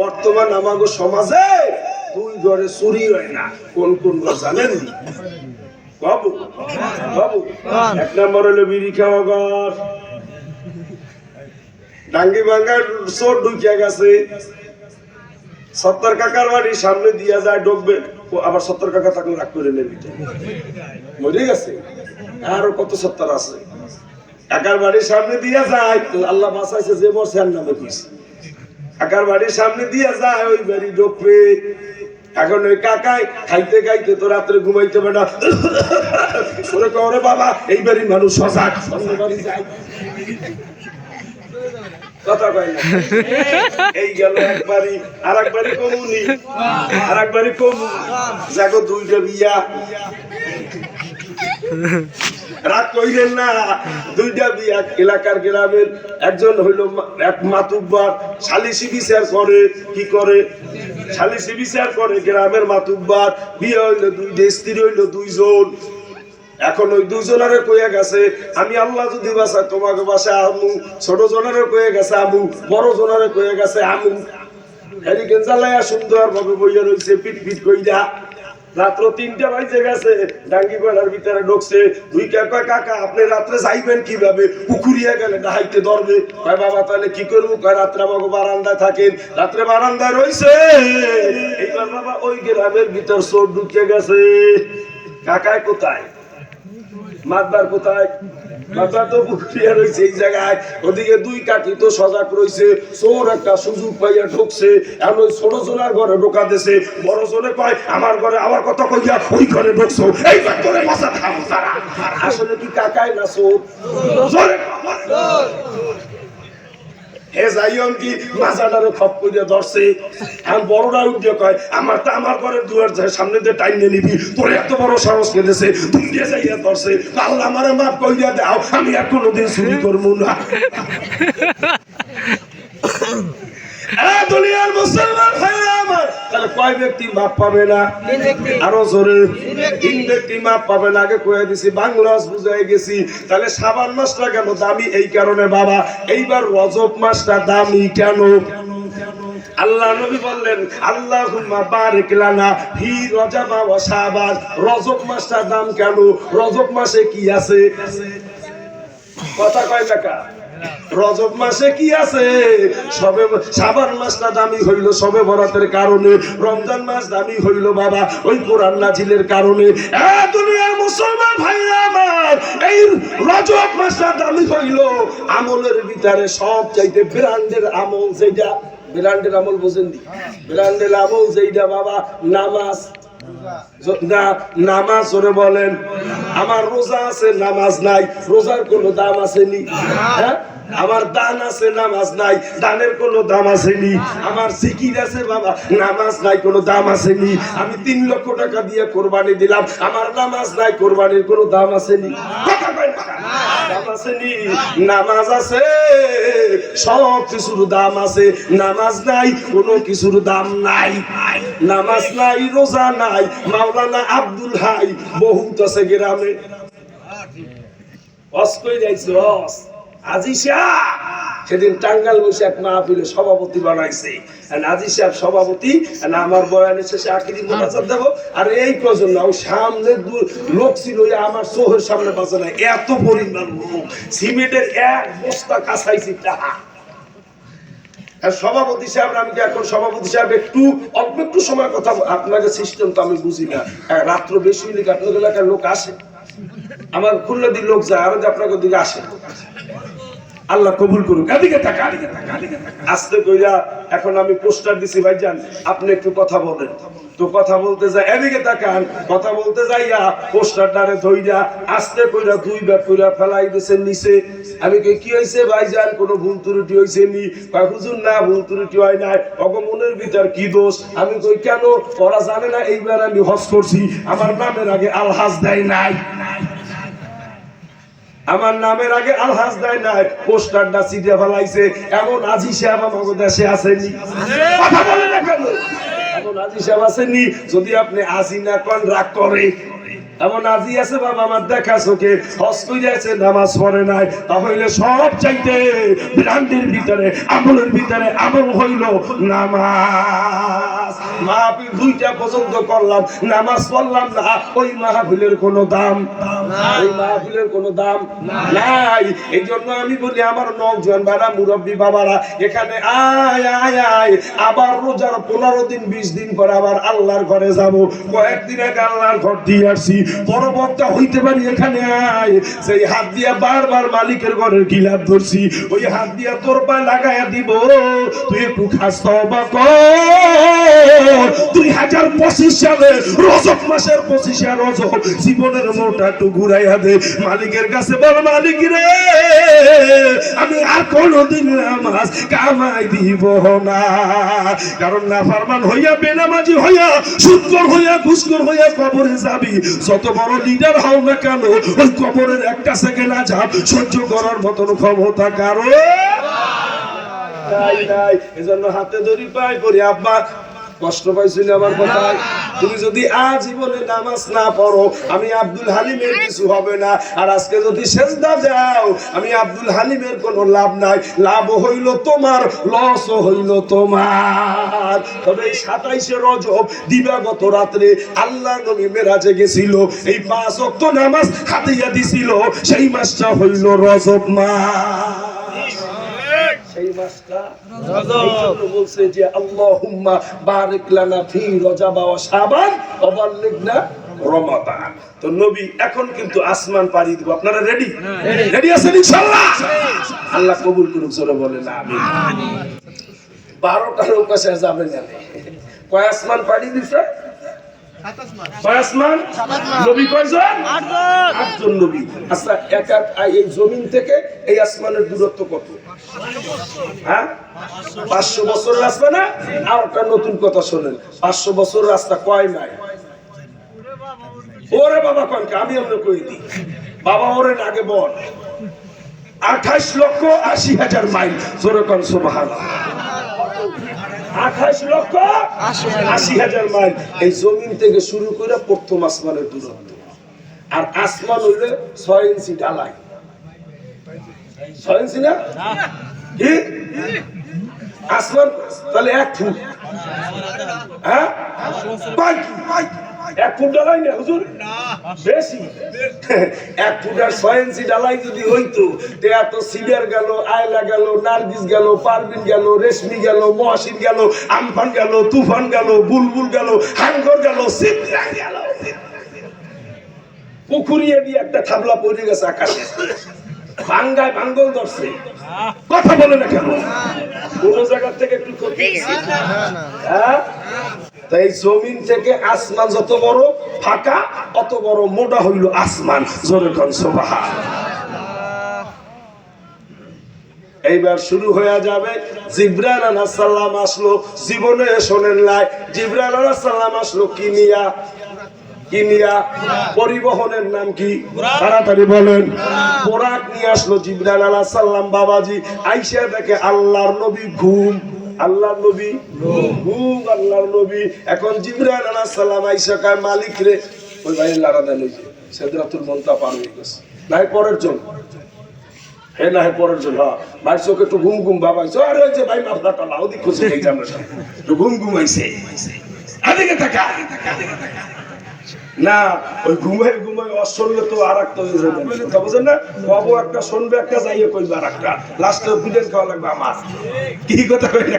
বর্তমান আমাদের সমাজে 2 ঘরে চুরি হয় না কোন কোন ঘর জানেন বাবু 1 নম্বর হলো বিড়ি খাওয়া ঘর ডাঙ্গি ভাঙ্গার চোর ঢুকিয়া গেছে 70 কাকার বাড়ির সামনে দিয়া যায় ঢুকবে আবার 70 কাকা তাকে রাগ করে নেবে মরে গেছে আরো কত 70 আছে কাকার বাড়ির সামনে দিয়া যায় আল্লাহ বাঁচাইছে যে মরছে আর নামে কইছে কাকার বাড়ির সামনে দিয়া যায় ওই বাড়ি ঢুকবে এখন ওই কাকাই খাইতে খাইতে তো রাত্রে ঘুমাইতে পারে না ওরে করে বাবা এই বাড়ির মানুষ সজাগ অন্য বাড়ি যায় কথা কয় না এই গেল একবারই আরেকবারই কমুনি আরেকবারই কমু জাগো 2টা বিয়া রাত কইলেন না 2টা বিয়া এলাকার গ্রামের একজন হইল এক মাতুব্বার সালিসি বিচার করে কি করে সালিসি বিচার করে গ্রামের মাতুব্বার বিয়ে হইল 2 স্ত্রী হইল 2 জন এখন ওই 2 জনের কইয়া গেছে আমি আল্লাহ যদি বাঁচাই তোমাকে বাসায় আমু ছোট জনের কইয়া গেছে আমু বড় জনের কইয়া গেছে আমু এদিকে জ্বালাইয়া সুন্দর ভাবে বইয়া রইছে পিট পিট কইরা রাত্র 3টা বাজে গেছে ডাঙ্গি পাড়ার ভিতরে ঢুকছে 2 কাকা কাকা আপনি রাত্রে যাইবেন কিভাবে পুকুরিয়া গেলে ডাইতে ধরবে কয় বাবা তাহলে কি করব কয় রাত্রে আমাকে বারান্দায় থাকেন রাত্রে বারান্দায় রইছে এইবার বাবা ওই গ্রামের ভিতর চোর ঢুকে গেছে কাকায় কোথায় মাতবার কোথায় মাতবার তো পুকুরিয়া রইছে এই জায়গায় ওদিকে 2 কাকি তো সজাগ রইছে চোর একটা সুযোগ পাইয়া ঢুকছে আর ওই ছোট জোনার ঘরে ঢোকা দিছে বড় জোনে কয় আমার ঘরে আবার কথা কইয়া ওই ঘরে ঢুকছো এইবার তোরে মাথা খাবো তারা আসলে কি কাকাই না চোর জোরে হে যাইয়ন কি মাজাটারে খপ কইরা ধরছে আর বড়রা উঠে কয় আমার ঘরের দুয়ার সামনে দিয়ে টাইনে নিবি তোর এত বড় সাহস কেটেছে তুই দিয়ে যাইয়া ধরছে আল্লাহ আমারে মাফ কইরা দাও আমি আর কোনোদিন চুরি করবো না দুনিয়ার মুসলমান ভাইরা আমার তাহলে কয় ব্যক্তি মাপ পাবে না আরো জোরে 3 ব্যক্তি মাপ পাবে না আগে কয়ে দিছি বাংলাস বুঝাই গেছি তাহলে শাবান মাসটা কেন দামি এই কারণে বাবা এইবার রজব মাসটা দামি কেন আল্লাহ নবী বললেন আল্লাহুম্মা বারিক লানা ফি রজব ওয়া শাবান রজব মাসটার দাম কেন রজব মাসে কি আছে কথা কয় টাকা রজব মাসে কি আছে সবে শাবান মাসটা দামি হইল সবে বরাতের কারণে রমজান মাস দামি হইল বাবা ওই কোরআন নাজিলের কারণে এ দুনিয়ার মুসলমান ভাইরা আমার এই রজব মাসটা দামি হইল আমলের ভিতরে সব চাইতে ব্র্যান্ডের আমল যেটা ব্র্যান্ডের আমল বুঝেন দি ব্র্যান্ডের আমল যেটা বাবা নামাজ নামাজ ওরে বলেন আমার রোজা আছে নামাজ নাই রোজার কোনো দাম আছে নি হ্যাঁ আমার দান আছে নামাজ নাই দানের কোনো দাম আছে নি আমার জিকির আছে বাবা নামাজ নাই কোনো দাম আছে নি আমি 3 লক্ষ টাকা দিয়ে কুরবানি দিলাম আমার নামাজ নাই কুরবানির কোনো দাম আছে নি কথা কই না দাম আছে নি নামাজ আছে সব কিছুর দাম আছে নামাজ নাই কোনো কিছুর দাম নাই নামাজ নাই রোজা নাই মাওলানা আব্দুল হাই বহুত আছে গ্রামে অস কই যাইছে অস আজিশা সেদিন টাঙ্গাইল বসে এক মাহফিলে সভাপতি বানাইছে, নাজি সাহেব সভাপতি, আমার বয়ানের শেষে আখিরি মোনাজাত দেব। আর এই প্রজন্ম ও সামনে লোক ছিল, আমার চোখের সামনে বাঁচে না, এত পরিমাণ লোক, সিমেন্টের এক বস্তা কাছাইছি টাকা। সভাপতি সাহেব, আমি কি এখন সভাপতি সাহেব একটু অল্প একটু সময় কথা, আপনাকে সিস্টেম তো আমি বুঝি না, রাত্র বেশি হলে আপনাদের এলাকার লোক আসে, আমার খুলনা দিন লোক যায়, আর আপনাকে দিকে আসে। আল্লাহ কবুল করুক। এদিকে থাকা, আস্তে কইরা এখন আমি পোস্টার দিছি, ভাইজান আপনি একটু কথা বলেন। তো কথা বলতে যাই, এদিকে তাকান, কথা বলতে যাইয়া পোস্টারটারে ধইরা আস্তে কইরা 2 ব্যাগ কইরা ফেলাই দিয়েছেন নিচে। আমি কই কি হইছে ভাইজান, কোনো ভুল ত্রুটি হইছে নি? কয় হুজুর না, ভুল ত্রুটি হয় নাই, অগমনের ভিতর কি দোষ? আমি কই কেন? ওরা জানে না এইবার আমি হজ করছি, আমার নামের আগে আলহাজ দেয় নাই, আমার নামের আগে আলহাজ দেয় নাই, পোস্টারটা চিঠে ফেলাইছে। এমন আজি সাহেব আমাদের দেশে আসেনি, কথা বলে না কেন? এমন আজি সাহেব আসেনি, যদি আপনি আজি না কোন রাগ করে। এমন আজি আছে বাবা আমার দেখা চোখে, হজ কইরাছে নামাজ পড়ে নাই, তাহলে সব চাইতে ব্রান্ডের ভিতরে আমলের ভিতরে আমল হইল নামাজ। মাহফিল 2টা পর্যন্ত করলাম, নামাজ পড়লাম না, ওই মাহফিলের কোনো দাম, ওই মাহফিলের কোনো দাম নাই। এই জন্য আমি বলি আমার নওজোয়ান বাবা, মুরব্বী বাবারা, এখানে আয় আয় আয়, আবার রোজার 15 দিন 20 দিন পরে আবার আল্লাহর ঘরে যাব। কয়েকদিন আগে আল্লাহর ঘর দিয়ে আসছি, পরবর্তী হইতে পারি এখানে আয়, সেই হাত দিয়া বারবার মালিকের ঘরের গিলাপ ধরছি, ওই হাত দিয়া তোর পায়ে লাগাইয়া দিব, তুই একটু খাস তওবা কর। 2025 সালে রজব মাসের 25 রজব, জীবনের মোটা একটু ঘুরাইয়া দে, মালিকের কাছে বল, মালিক রে আমি আর কোনদিন নামাজ কামাই দিব না। কারণ নাফরমান হইয়া, বেনামাজি হইয়া, সুদখোর হইয়া, ঘুষখোর হইয়া কবরে যাবি, যত বড় লিডার হও না কেন, ওই কবরের একটা সেকেন্ড আযাব সহ্য করার মতন ক্ষমতা কারো নাই নাই। এজন্য হাতে ধরি পাই করি, আব্বা কষ্ট পাইছিল আমার কথায়, তুমি যদি আজীবনে নামাজ না পড়ো, আমি আব্দুল হালিমের কিছু হবে না। আর আজকে যদি সেজদা দাও, আমি আব্দুল হালিমের কোনো লাভ নাই, লাভ হইল তোমার, লস হইল তোমার। তবে এই 27শে রজব দিবাগত রাত্রে আল্লাহ নবী মেরাজে গেছিল, এই 5 ওয়াক্ত নামাজ হাতিয়া দিছিল, সেই মাসটা হইল রজব মাস। সেই মাসটা রজব বলছে যে আল্লাহুম্মা বারিক লানা ফি রজব ওয়া শাবান ওয়া বাল্লিগনা রমাদান। তো নবী এখন কিন্তু আসমান পাড়ি দিব, আপনারা রেডি? রেডি আছেন ইনশাআল্লাহ? আল্লাহ কবুল করুক, জোরে বলেন আমিন। 12টা লোক আছে যাবে না, কয় আসমান পাড়ি দিছে? 7 আসমান। নবী কয়জন? 8জন নবী। আচ্ছা, এক এই জমিন থেকে এই আসমানের দূরত্ব কত? হ্যাঁ, 500 বছর রাস্তা না? আর একটা নতুন কথা শোনেন, 500 বছর রাস্তা কয় মাইল? ওরে বাবা কনকে আমি আপনাকে কই দিই, বাবা ওরে আগে বল, 28,80,000 মাইল। জোরে কোন সুবহানাল্লাহ। 28,80,000 মাইল এই জমিন থেকে শুরু করে প্রথম আসমানের দূরত্ব। আর আসমান হইলে 6 ইঞ্চি ঢালাই, 6 ইঞ্চি না? কি আসমান তাহলে 1 ফুট? হ্যাঁ, 1 ফুট ঢালাই না হুজুর, বেশি। 1 ফুট আর 6 ইঞ্চি ঢালাই যদি হইতো, এত সিডার গেল, আয়লা গেল, নার্গিস গেল, পারভিন গেল, রেশমি গেল, মহাসিন গেল, আমফান গেল, তুফান গেল, বুলবুল গেল, হাঙ্গর গেল, সিদ্রা গেল, পুকুরিয়ে দিয়ে একটা থাবলা পড়ে গেছে আকাশে, ভাঙ্গায় ভাঙ্গল ধরছে। কথা বলে না কেন? কোন জায়গা থেকে একটু ক্ষতি? হ্যাঁ, তাই জমিন থেকে আসমান যত বড় ফাঁকা, অত বড় মোটা হইল আসমান। জোরে কোন সুবহানাল্লাহ। এইবার শুরু হয়ে যাবে। জিবরাইল আলাইহিস সালাম আসলো, জীবনে শোনেন নাই, জিবরাইল আলাইহিস সালাম আসলো কি নিয়া? কি নিয়া? পরিবহনের নাম কি? তাড়াতাড়ি বলেন। পোরাক নিয়ে আসলো জিবরাইল আলাইহিস সালাম। বাবাজি আইসা দেখে আল্লাহর নবী ঘুম, আল্লাহর নবী ঘুম, আল্লাহর নবী। এখন জিবরাইল আলাইহিস সালাম আইসা কয়, মালিক রে, ওই ভাই লারা দেন, ওই যে সিদরাতুল মুনতাহা পার হয়ে গেছে, নাই পরের জন। হে না হে পরের জন্য ভাই চোখে একটু ঘুম ঘুম বাবাইছো আরে ওই যে ভাই মাথাটা লাউ দি খুশি দেখছি আমরা সব একটু ঘুম ঘুমাইছে আদিকে টাকা না ওই ঘুমাই ঘুমাই অসল্য তো আর একটা হয়ে যাবে কথা বুঝেন না বাবু একটা শুনবে একটা যাইয়ে কইবে আর একটা লাস্টে বিদেশ খাওয়া লাগবে আমার কি কথা কই না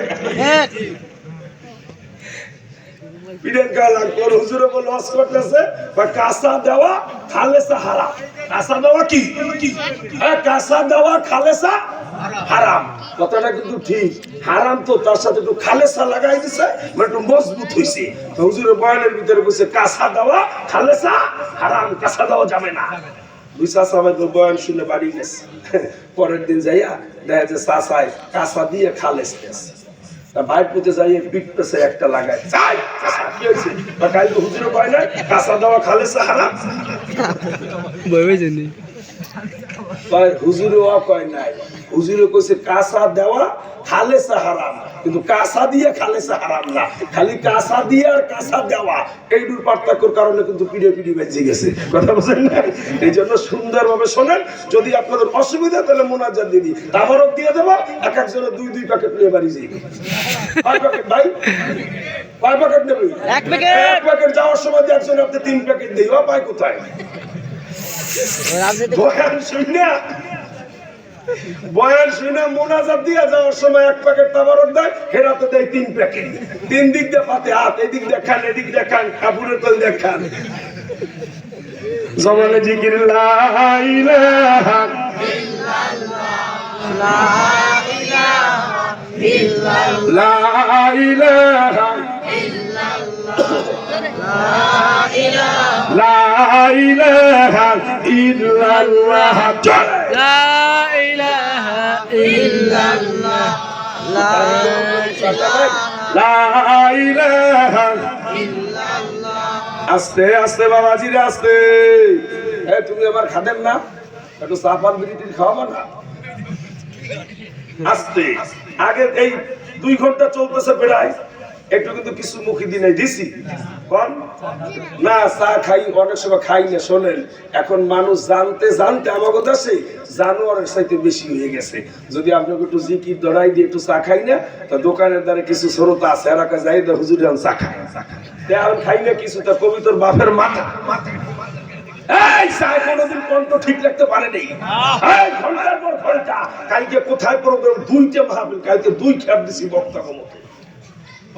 বিদেশ খাওয়া লাগবে ওর হুজুরে বলে লস করতেছে বা কাঁচা দেওয়া খালেসা হারাম কাঁচা দেওয়া কি হ্যাঁ কাঁচা দেওয়া খালেসা হারাম কথাটা কিন্তু ঠিক হারাম তো তার সাথে একটু খালেসা লাগাই দিছে মানে একটু মজবুত হইছে হুজুরের বয়ানের ভিতরে বসে কাঁচা দেওয়া খালেসা হারাম কাঁচা দেওয়া যাবে না দুই চাষা ভাই তো বয়ান শুনে বাড়ি গেছে পরের দিন যাইয়া দেখা যায় চাষায় কাঁচা দিয়ে খালেস গেছে ভাই পুঁতে যাই পিঠতেছে একটা লাগায় যাই কি হয়েছে কাল তো হুজুরে কয় না কাঁচা দেওয়া খালেসা হারাম হুজুরে কয় নাই হুজুরে কইছে কাঁচা দেওয়া খালেসা হারাম কিন্তু কাঁচা দিয়ে খালেসা হারাম না খালি কাঁচা দিয়ে আর কাঁচা দেওয়া এই দুই পার্থক্যের কারণে কিন্তু পিড়ে পিড়ি বেঁচে গেছে কথা বলছেন না এই জন্য সুন্দরভাবে শোনেন যদি আপনাদের অসুবিধা তাহলে মোনাজাত দিদি তাবারক দিয়ে দেবো এক একজনের দুই দুই প্যাকেট নিয়ে বাড়ি যাই কয় প্যাকেট ভাই কয় প্যাকেট নেবে এক প্যাকেট যাওয়ার সময় একজন আপনি 3 প্যাকেট দিই ও পায় কোথায় বয়ান শুনে মোনাজাত দিয়ে যাওয়ার সময় এক প্যাকেট তাবারক দেয় হেরাতে দেয় 3 প্যাকেট 3 দিক দিয়ে পাতে হাত এদিক দেখান এদিক দেখান কাপড়ের তল দেখান জমানে জিকির লা ইলাহা ইল্লাল্লাহ লা ইলাহা লা ইলাহা ইল্লাল্লাহ লা ইলাহা ইল্লাল্লাহ লা ইলাহা ইল্লাল্লাহ আস্তে আস্তে বাবাজিরা আস্তে তুমি আবার খাদেন না একটু সাফার বিরিটির খাওয়াবো না আস্তে আগে এই 2 ঘন্টা চলতেছে প্রায় একটু কিন্তু কিছু মুখি দিনে দিছি কোন না চা খাই অনেক সময় খাই না শোনেন এখন মানুষ জানতে জানতে আমাকে দেশে জানোয়ারের চাইতে বেশি হয়ে গেছে যদি আপনাকে একটু জিকির ধরাই দিয়ে একটু চা খাই না তো দোকানের দ্বারা কিছু শ্রোতা আছে এলাকা যাই তো হুজুর চা খাই আর খাই না কিছু তা কবিতর বাপের মাথা এই চা কোনোদিন কণ্ঠ ঠিক রাখতে পারেনি ঘন্টার পর ঘন্টা কালকে কোথায় প্রোগ্রাম 2টা মাহফিল কালকে 2 খ্যাপ দিছি বক্তা কমতে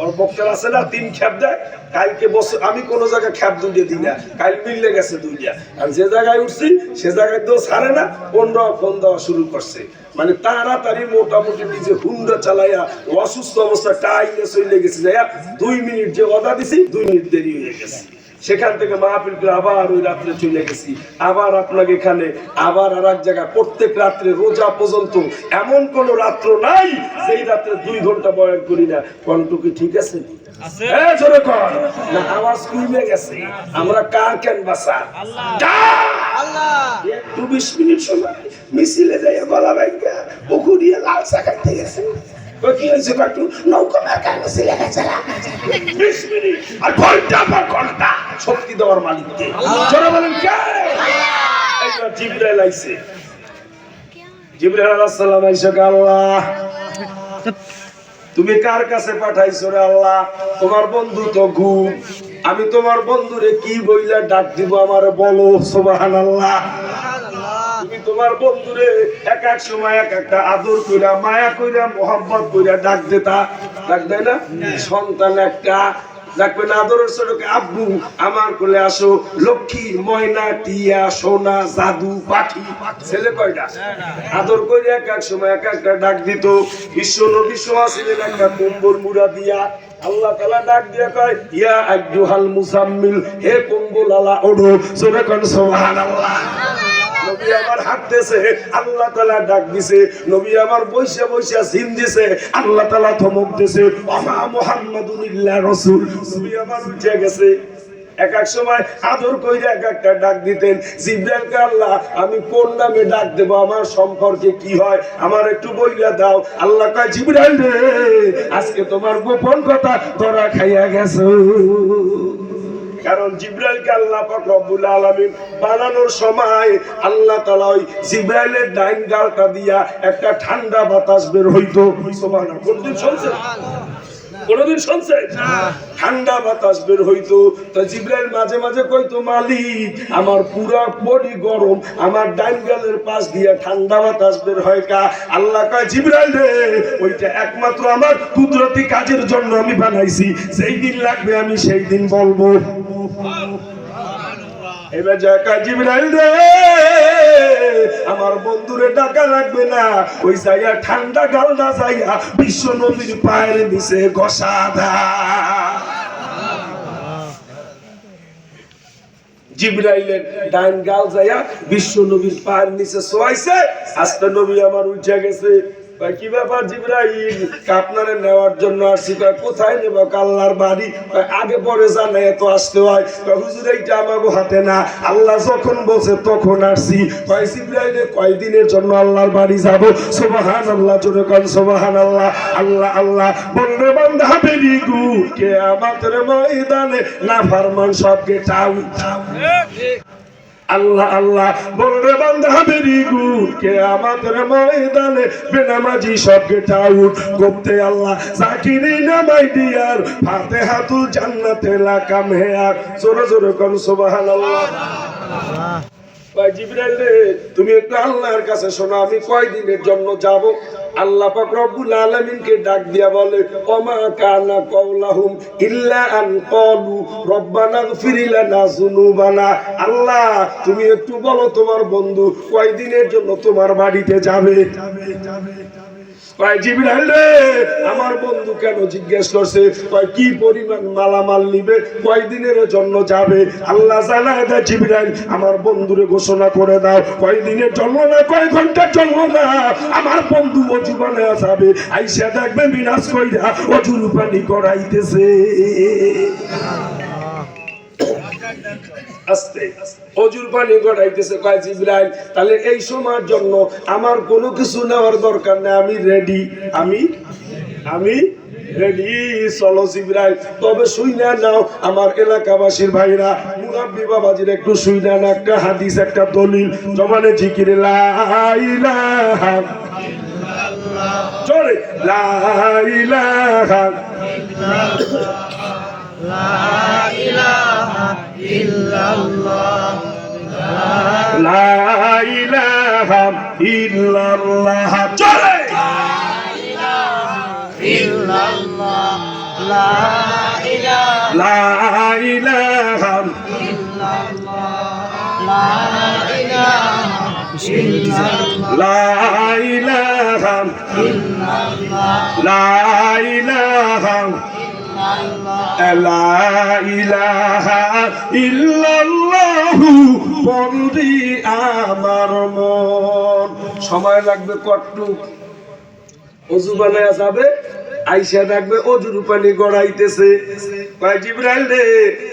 আর বক্তার আছে না 3 খ্যাপ দেয় কালকে বসে আমি কোন জায়গায় খ্যাপ 2টা দিই না কাল মিললে গেছে 2টা আর যে জায়গায় উঠছি সে জায়গায় তো ছাড়ে না অন্যরা ফোন দেওয়া শুরু করছে মানে তাড়াতাড়ি মোটামুটি নিজে হুন্ডা চালাইয়া অসুস্থ অবস্থা টাইমে চলে গেছে যাইয়া 2 মিনিট যে অদা দিছি 2 মিনিট দেরি হয়ে গেছে সেখান থেকে মাহফিল করে আবার ওই রাত্রে চলে গেছি আবার আপনাকে এখানে আবার আর এক জায়গায় প্রত্যেক রাত্রে রোজা পর্যন্ত এমন কোন রাত্র নাই সেই রাত্রে 2 ঘন্টা বয়ান করি না কণ্ঠ কি ঠিক আছে না আওয়াজ কমে গেছে আমরা কার কেন বাসা একটু 20 মিনিট সময় মিছিলে যাই গলা ভাইয়া পুকুরিয়ে লাল চা খাইতে গেছে কি হয়েছে একটু নৌকা মার্কা মিছিলে গেছে 20 মিনিট আর ঘন্টা পর ঘন্টা শক্তি দেওয়ার মালিককে জোরে বলেন কে এইবার জিবরাইল আইছে জিবরাইল আলাইহিস সালাম আইসা আল্লাহ তুমি কার কাছে পাঠাইছো রে আল্লাহ তোমার বন্ধু তো ঘুম আমি তোমার বন্ধুরে কি বইলা ডাক দিব আমারে বলো সুবহানাল্লাহ তুমি তোমার বন্ধুরে এক এক সময় এক একটা আদর কইরা মায়া কইরা মোহাম্মত কইরা ডাক দেতা ডাক দেয় না সন্তান একটা ডাকবে না আদরের ছোটকে আব্বু আমার কোলে আসো লক্ষ্মী ময়না টিয়া সোনা জাদু পাখি ছেলে কয়টা আদর করে এক এক সময় এক একটা ডাক দিত বিশ্ব নবী ছিলেন একটা কম্বল মুড়া দিয়া আল্লাহ তাআলা ডাক দিয়া কয় ইয়া আইয়ুহাল মুসাম্মিল হে কম্বল আলা ওঠো জোরে কোন সুবহানাল্লাহ নবী আমার হাঁটতেছে আল্লাহ তাআলা ডাক দিছে নবী আমার বইসা বইসা জিন দিছে আল্লাহ তাআলা ধমক দিছে ওয়া মুহাম্মাদুন ইল্লা রাসূল নবী আমার উঠে গেছে এক এক সময় আদর কইরা এক একটা ডাক দিতেন জিবরাইলকে আল্লাহ আমি কোন নামে ডাক দেব আমার সম্পর্কে কি হয় আমার একটু বইলা দাও আল্লাহ কয় জিবরাইল রে আজকে তোমার গোপন কথা তোরা খাইয়া গেছো কারণ জিবরাইলকে আল্লাহ পাক রব্বুল আলামিন বানানোর সময় আল্লাহ তাআলা ওই জিবরাইলের ডাইন গালটা দিয়া একটা ঠান্ডা বাতাস বের হইতো। সুবহানাল্লাহ। কোনদিন শুনছেন? কোনদিন শুনছেন? ঠান্ডা বাতাস বের হইতো। তো জিবরাইল মাঝে মাঝে কইতো, মালিক আমার পুরা বডি গরম, আমার ডাইন গালের পাশ দিয়া ঠান্ডা বাতাস বের হয় কা? আল্লাহ কয়, জিবরাইল রে, ওইটা একমাত্র আমার কুদরতি কাজের জন্য আমি বানাইছি, যেই দিন লাগবে আমি সেই দিন বলবো। এবার জায়গা জিবরাইল রে, আমার বন্ধুরে ডাকা লাগবে না, ওই জায়গা ঠান্ডা গালটা জায়গা বিশ্ব নবীর পায়ের নিচে ঘষা দা। জিবরাইলের ডাইন গাল যাইয়া বিশ্ব নবীর পায়ের নিচে শোয়াইছে। আস্তে নবী আমার উঠে গেছে। কি ব্যাপার জিবরাইল? আপনারে নেওয়ার জন্য আসছি। কোথায় নেব? আল্লাহর বাড়ি। আগে পরে জানে এত আসতে হয়। হুজুর এইটা আমাকে হাতে না, আল্লাহ যখন বলছে তখন আসছি। জিবরাইলে কয়দিনের জন্য আল্লাহর বাড়ি যাব? সুবহানাল্লাহ, জোরে কোন সুবহানাল্লাহ। আল্লাহ আল্লাহ বলরে বান্দা বেরি গু কিয়ামতের ময়দানে না ফরমান সবকে চাও। আল্লাহ আল্লাহ বলরে বান্দা বেরি গু কিয়ামতের ময়দানে বেনামাজি সবকে টাউট করতে আল্লাহ জাকিরিনা মাই ডিয়ার ফাতিহাতুল জান্নাতে লাকাম হেয়ার। জোরে জোরে কোন সুবহানাল্লাহ। ভাই জিবরাইল রে, তুমি একটু আল্লাহর কাছে শোনো, আমি কয়দিনের জন্য যাব? আল্লাহ পাক রব্বুল আলামিনকে ডাক দিয়া বলে, ওমা কানা কওলাহুম ইল্লা আন ক্বালু রব্বানা ইগফির লানা যুনুবানা। আল্লাহ তুমি একটু বলো তোমার বন্ধু কয়দিনের জন্য তোমার বাড়িতে যাবে? জিবরাইল রে, আমার বন্ধু কেন জিজ্ঞেস করছে কি পরিমাণ মালামাল নিবে, কয়দিনের জন্য যাবে? আল্লাহ জানায় দেয়, জিবরাইল আমার বন্ধুরে ঘোষণা করে দাও, কয়দিনের জন্য না, কয় ঘন্টার জন্য না, আমার বন্ধু অজু বানায়া যাবে, আইসা দেখবে মিরাজ কইরা অজুর পানি করাইতেছে। আস্তে অজুর পানি গড়াইতেছে। কয় জিবরাইল, তাহলে এই সময়ের জন্য আমার কোনো কিছু নেওয়ার দরকার নেই, আমি রেডি, আমি রেডি। চলো জিবরাইল, তবে শুইনা নাও আমার এলাকাবাসীর ভাইরা, মুরাব্বি বাবাজির একটু শুইনা না, একটা হাদিস একটা দলিল জমানে জিকির লা ইলাহা ইল্লাল্লাহ, জোরে লা ইলাহা ইল্লাল্লাহ, লা ইলাহা ইল্লাল্লাহ, চলে লা ইলাহা ইল্লাল্লাহ, বন্দি আমার মন। সময় লাগবে কট্টু, অজু বানায়া যাবে, আইসা দেখবে অজুর পানি গড়াইতেছে। কয় জিবরাইল রে,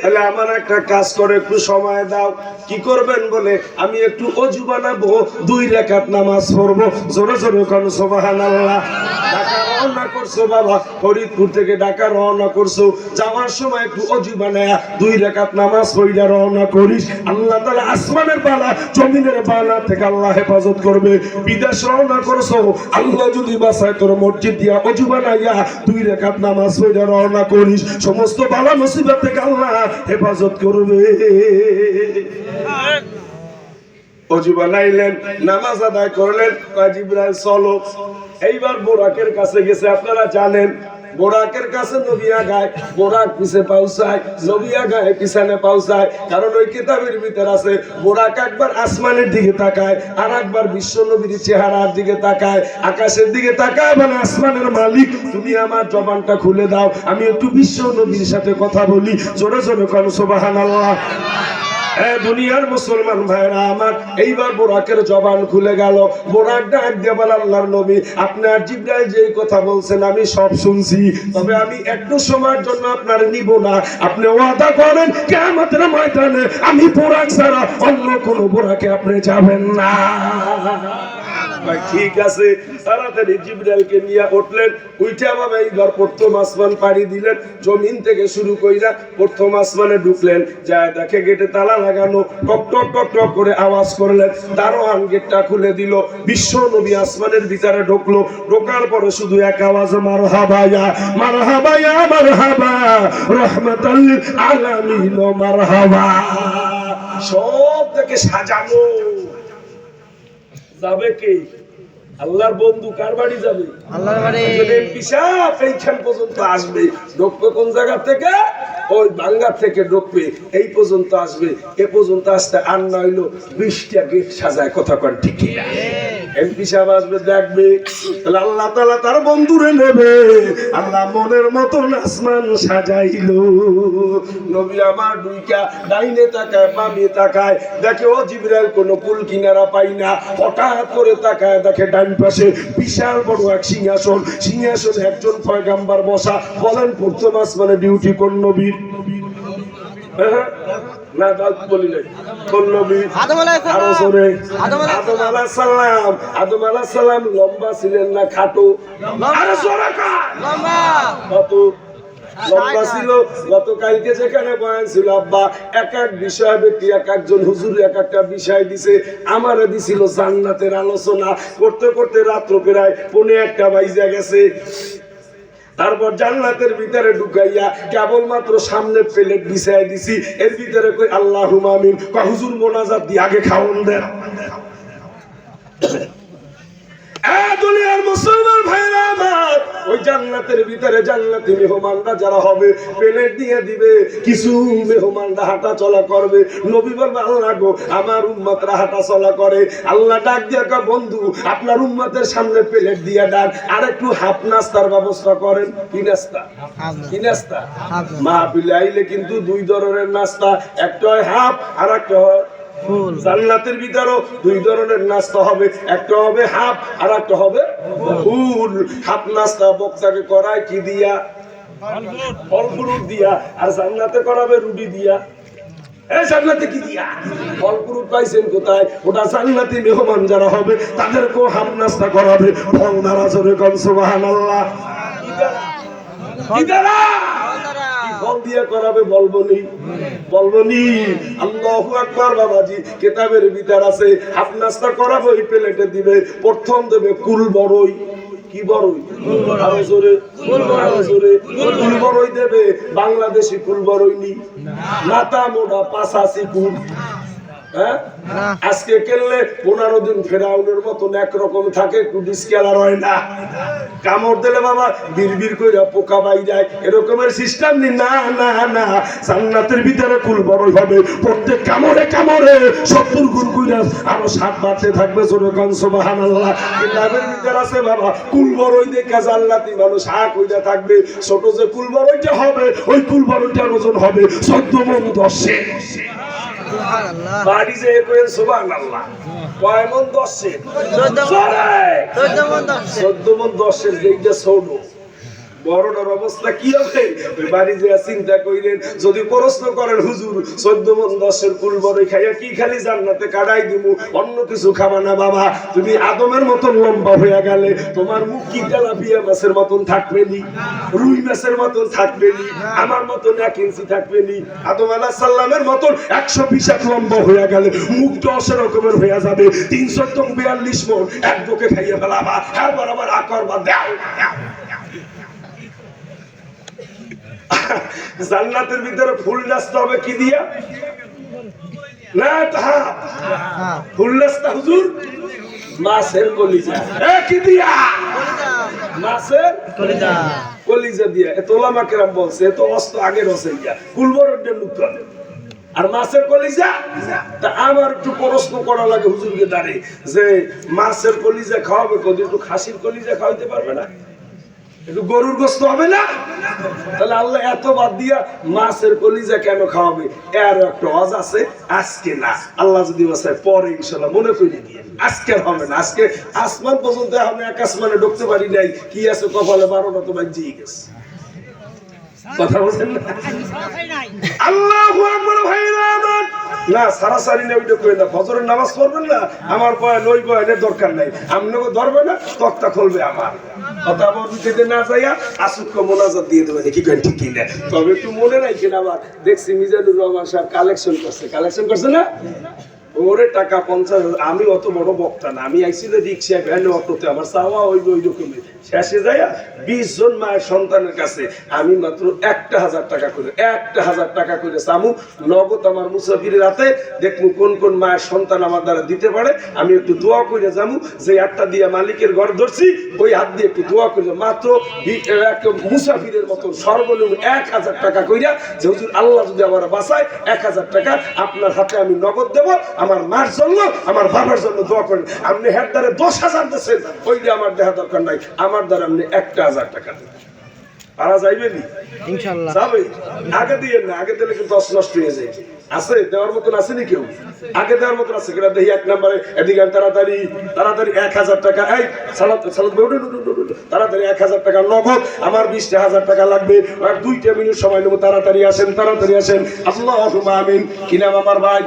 তাহলে আমার একটা কাজ করে একটু সময় দাও। কি করবেন বলে, আমি একটু অজু বানাবো, 2 রাকাত নামাজ পড়বো। জোরে জোরে কোন সুবহানাল্লাহ। ঢাকা রওনা করছো বাবা, ফরিদপুর থেকে ঢাকা রওনা করছো, যাওয়ার সময় একটু অজু বানায়া 2 রাকাত নামাজ পড়া রওনা করিস। আল্লাহ তাআলা আসমানের বালা জমিনের বালা থেকে আল্লাহ হেফাজত করবে। বিদেশ রওনা করছো, আল্লাহ যদি বাঁচায় তোর মসজিদ দিয়া অজু বানাইয়া 2 রাকাত নামাজ পড়া রওনা করিস, সমস্ত বালা মুসিবত থেকে আল্লাহ হেফাজত করবে। অজু বানাইলেন, নামাজ আদায় করলেন, কয় জিবরাইল চলো। এইবার বোরাকের কাছে গেছে। আপনারা জানেন বোরাকের কাছে নবী আগায়, বোরাক পিছে পৌঁছায়, নবী আগায় পিছনে পৌঁছায়। কারণ ওই কিতাবের ভিতর আছে, বোরাক একবার আসমানের দিকে তাকায়, আর একবার বিশ্ব নবীর চেহারার দিকে তাকায়, আকাশের দিকে তাকায়, মানে আসমানের মালিক তুমি আমার জবানটা খুলে দাও, আমি একটু বিশ্ব নবীর সাথে কথা বলি। জোরে জোরে কোন সুবহানাল্লাহ। দুনিয়ার মুসলমান ভাইরা আমার, এইবার বোরাকের জবান খুলে গেল। বোরাক ডাক দিয়ে বলে, আল্লাহর নবী, আপনার জিবরাইল যেই কথা বলছেন আমি সব শুনছি, তবে আমি একটু সময়ের জন্য আপনার নিব না। আপনি ওয়াদা করেন কিয়ামতের ময়দানে আমি বোরাক ছাড়া অন্য কোনো বোরাকে আপনি যাবেন না। ভাই ঠিক আছে। তাড়াতাড়ি জিবরাইলকে নিয়ে উঠলেন, উইঠা বাবা এইবার প্রথম আসমান পাড়ি দিলেন, জমিন থেকে শুরু কইরা প্রথম আসমানে ঢুকলেন, যা দেখে গেটে তালা লাগানো, টক টক টক টক করে আওয়াজ করলেন, দারোয়ান গেটটা খুলে দিল, বিশ্ব নবী আসমানের ভিতরে ঢুকলো, ঢোকার পরে শুধু এক আওয়াজ, মারহাবা ইয়া মারহাবা ইয়া মারহাবা রাহমাতাল লিল আলামিন মারহাবা। সব থেকে সাজানো যাবে কে? আল্লাহর বন্ধু কার বাড়ি যাবে? আল্লাহর বাড়ি। এমপি সাহেব এইখান পর্যন্ত আসবে, ঢুকবে কোন জায়গা থেকে? ওই বাঙ্গা থেকে ঢুকবে, এই পর্যন্ত আসবে, এ পর্যন্ত আসতে আর না হইলো 20টা গেট সাজায়, কথা কন ঠিক কি না? এমপি সাহেব আসবে, দেখবে, তাহলে আল্লাহ তাআলা তার বন্ধুরে নেবে। আল্লাহ মনের মতন আসমান সাজাইলো। নবী আমার দুইটা ডাইনে তাকায় বামে তাকায়, দেখে ও জিবরাইল কোনো কুল কিনারা পাই না, হঠাৎ করে তাকায় দেখে ডান পাশে বিশাল বড় এক সিংহাসন, সিংহাসনে একজন পয়গাম্বার বসা। বলেন প্রথম আসমানে ডিউটি কোন নবীর? না দাউদ বলি নাই, কোন নবী? আদম আলাইহিস সালাম। আরো জোরে। আদম আলাইহিস সালাম। আদম আলাইহিস সালাম লম্বা ছিলেন না খাটো? আরো জোরে কার? লম্বা। কত লম্বা ছিল? গতকালকে যেখানে বয়ান ছিল আব্বা, এক এক বিষয় ব্যক্তি এক একজন হুজুর এক একটা বিষয় দিছে, আমারে দিছিল জান্নাতের আলোচনা করতে করতে রাত্র প্রায় 1:30 বাজে গেছে। তারপর জান্নাতের ভিতরে ঢুকাইয়া কেবলমাত্র সামনে প্লেট বিছাই দিছি, এর ভিতরে কই আল্লাহুম্মা আমিন, কই হুজুর মোনাজাত দিয়ে আগে খাওন দেন। দুনিয়ার মুসলমান ভাইরা আমার, ওই জান্নাতের ভিতরে জান্নাতি মেহমানরা যারা হবে প্লেট দিয়ে দিবে, কিছু মেহমানরা হাঁটা চলা করবে। নবী বলবে, আল্লাহ গো আমার উম্মতরা হাঁটা চলা করে। আল্লাহ ডাক দিয়ে কয়, বন্ধু আপনার উম্মতের সামনে প্লেট দিয়ে ডাক, আর একটু হাফ নাস্তার ব্যবস্থা করেন। কি নাস্তা? কি নাস্তা? মাহফিলে আইলে কিন্তু দুই ধরনের নাস্তা, একটা হয় হাফ আর একটা হয় ফুল। জান্নাতের ভিতরও দুই ধরনের নাস্তা হবে, একটা হবে হাফ আর একটা হবে ফুল। হাফ নাস্তা বক্তাকে করায় কি দিয়া? ফল ফ্রুট দিয়া। আর জান্নাতে করাবে রুটি দিয়া। এই জান্নাতে কি দিয়া? ফল ফ্রুট পাইছেন কোথায়? ওটা জান্নাতি মেহমান যারা হবে তাদেরকেও হাফ নাস্তা করাবে। ফল দ্বারা জোরে কম সুবহানাল্লাহ। কি দ্বারা? ফল দিয়ে করাবে, বলবনি বলবনি। আল্লাহু আকবার। বাবাজি কিতাবের ভিতর আছে হাফ নাস্তা করাবে, ওই প্লেটে দিবে, প্রথম দেবে কুল বড়ই। কি বড়ই? আরো জোরে, আরো জোরে। কুল বড়ই দেবে, বাংলাদেশি কুল বড়ই নি, নাতা মোড়া পাঁচাশি কুল। হ্যাঁ, আজকে কেনলে 15 দিন ফেরাউনের মতন একরকম থাকে, একটু ডিসকেলার হয় না। কামড় দিলে বাবা বিড়বিড় কইরা পোকা বাই যায়, এরকমের সিস্টেম নেই। না না না, জান্নাতের ভিতরে কুল বড়ই হবে, প্রত্যেক কামড়ে কামড়ে 70 গুণ কইরা আরো 7 বাড়তে থাকবে। জোরে কান সুবহানাল্লাহ। কিতাবের ভিতরে আছে বাবা, কুল বড়ই দেখে জান্নাতি মানুষ হা কইরা থাকবে। ছোট যে কুল বড়ইটা হবে, ওই কুল বড়ইটার ওজন হবে 14 মণ 10-এ। বাড়ি যে কইেন সুবহানাল্লাহ, কয় মণ 10-এ? 14 মণ 10-এর যেটা ছোট, বড়টার অবস্থা কি হবে? ওই বাড়ি যে চিন্তা কইলেন, যদি প্রশ্ন করেন হুজুর 14 মণ 10-এর কুল বড়ই খাইয়া কি খালি জান্নাতে কাটাই দিমু, অন্য কিছু খাবা না বাবা? তুমি আদমের মতন লম্বা হয়ে গেলে তোমার মুখ কি তেলাপিয়া মাছের মতন থাকবে নি, রুই মাছের মতন থাকবে নি, আমার মতন 1 ইঞ্চি থাকবে নি। আদম আলাইহিস সালামের মতন 120 হাত লম্বা হয়ে গেলে মুখ 10 রকমের হয়ে যাবে। 342 মণ এক বুকে খাইয়া ফেলাবা, হ্যাঁ বরাবর আকর বা দাও। জান্নাতের ভিতরে ফুল নাস্তা হবে কি দিয়া? না ফুল নাস্তা হুজুর মাছের কলিজা। কি দিয়া? মাছের কলিজা। কলিজা দিয়া। এত ওলামা কেরাম বলছে, এত অস্ত আগের হচ্ছে ইয়া কুলবরডের লোক করে। আর মাছের কলিজা, তা আমার একটু প্রশ্ন করা লাগে হুজুরকে দাঁড়িয়ে, যে মাছের কলিজা খাওয়াবে, কদি একটু খাসির কলিজা খাওয়াইতে পারবে না? একটু গরুর গোশত হবে না? তাহলে আল্লাহ এত বাদ দিয়া মাছের কলিজা কেন খাওয়াবে? এর একটা ওয়াজ আছে, আজকে না, আল্লাহ যদি বাসায় পরে ইনশাআল্লাহ মনে করে দিয়ে। আজকে আর হবে না, আজকে আসমান পর্যন্ত আমি এক আসমানে ঢুকতে পারি নাই, কি আছে কপালে 12টা তো বাজিয়ে গেছে। কথা বলছেন না? আল্লাহু আকবার। ভাইরা আমার, না সারাসারি না ওইটা কই না ফজরের নামাজ পড়বেন না আমার বয়ান ওই বয়ানের দরকার নাই আপনাকে ধরবে না তক্তা খুলবে আমার কথা বলতে না যাইয়া আসুককে মোনাজাত দিয়ে দেবে দেখি কেন ঠিক কিনা তবে একটু মনে রাখেন আবার দেখছি মিজানুর রহমান সাহেব কালেকশন করছে না ওরে টাকা 50,000 আমি অত বড় বক্তা না আমি আইছি যে রিক্সা ভ্যানে অটোতে আমার চাওয়া ওই রকমের শেষে যাইয়া 20 জন মায়ের সন্তানের কাছে আমি মাত্র 1,000 টাকা করে 1,000 টাকা করে চামু নগদ আমার মুসাফিরের হাতে দেখমু কোন কোন মায়ের সন্তান আমার দ্বারা দিতে পারে আমি একটু দোয়া করে যামু যে একটা দিয়ে মালিকের ঘর ধরছি ওই হাত দিয়ে একটু দোয়া করে মাত্র একটা মুসাফিরের মতন সর্বনিম্ন 1,000 টাকা কইরা যে হুজুর আল্লাহ যদি আমার বাঁচায় 1,000 টাকা আপনার হাতে আমি নগদ দেব আমার মার জন্য আমার বাবার জন্য দোয়া করেন আপনি হেড দ্বারে 10,000 দিচ্ছেন ওই যে আমার দেখা দরকার নাই আমার দ্বারা আপনি 1,000 টাকা দেন পারা যাইবেনি ইনশাআল্লাহ যাবে আগে দিয়ে না আগে দিলে কিন্তু নষ্ট হয়ে যায় আছে দেওয়ার মতন আছে নি কেউ আগে দেওয়ার মতন আছে কিনা দেখি এক নম্বরে এদিকে তাড়াতাড়ি 1,000 টাকা এই সালাত তাড়াতাড়ি 1,000 টাকা নগদ আমার 20,000 টাকা লাগবে আর 2 মিনিট সময় নেব তাড়াতাড়ি আসেন আল্লাহুম্মা আমিন কি নাম আমার ভাই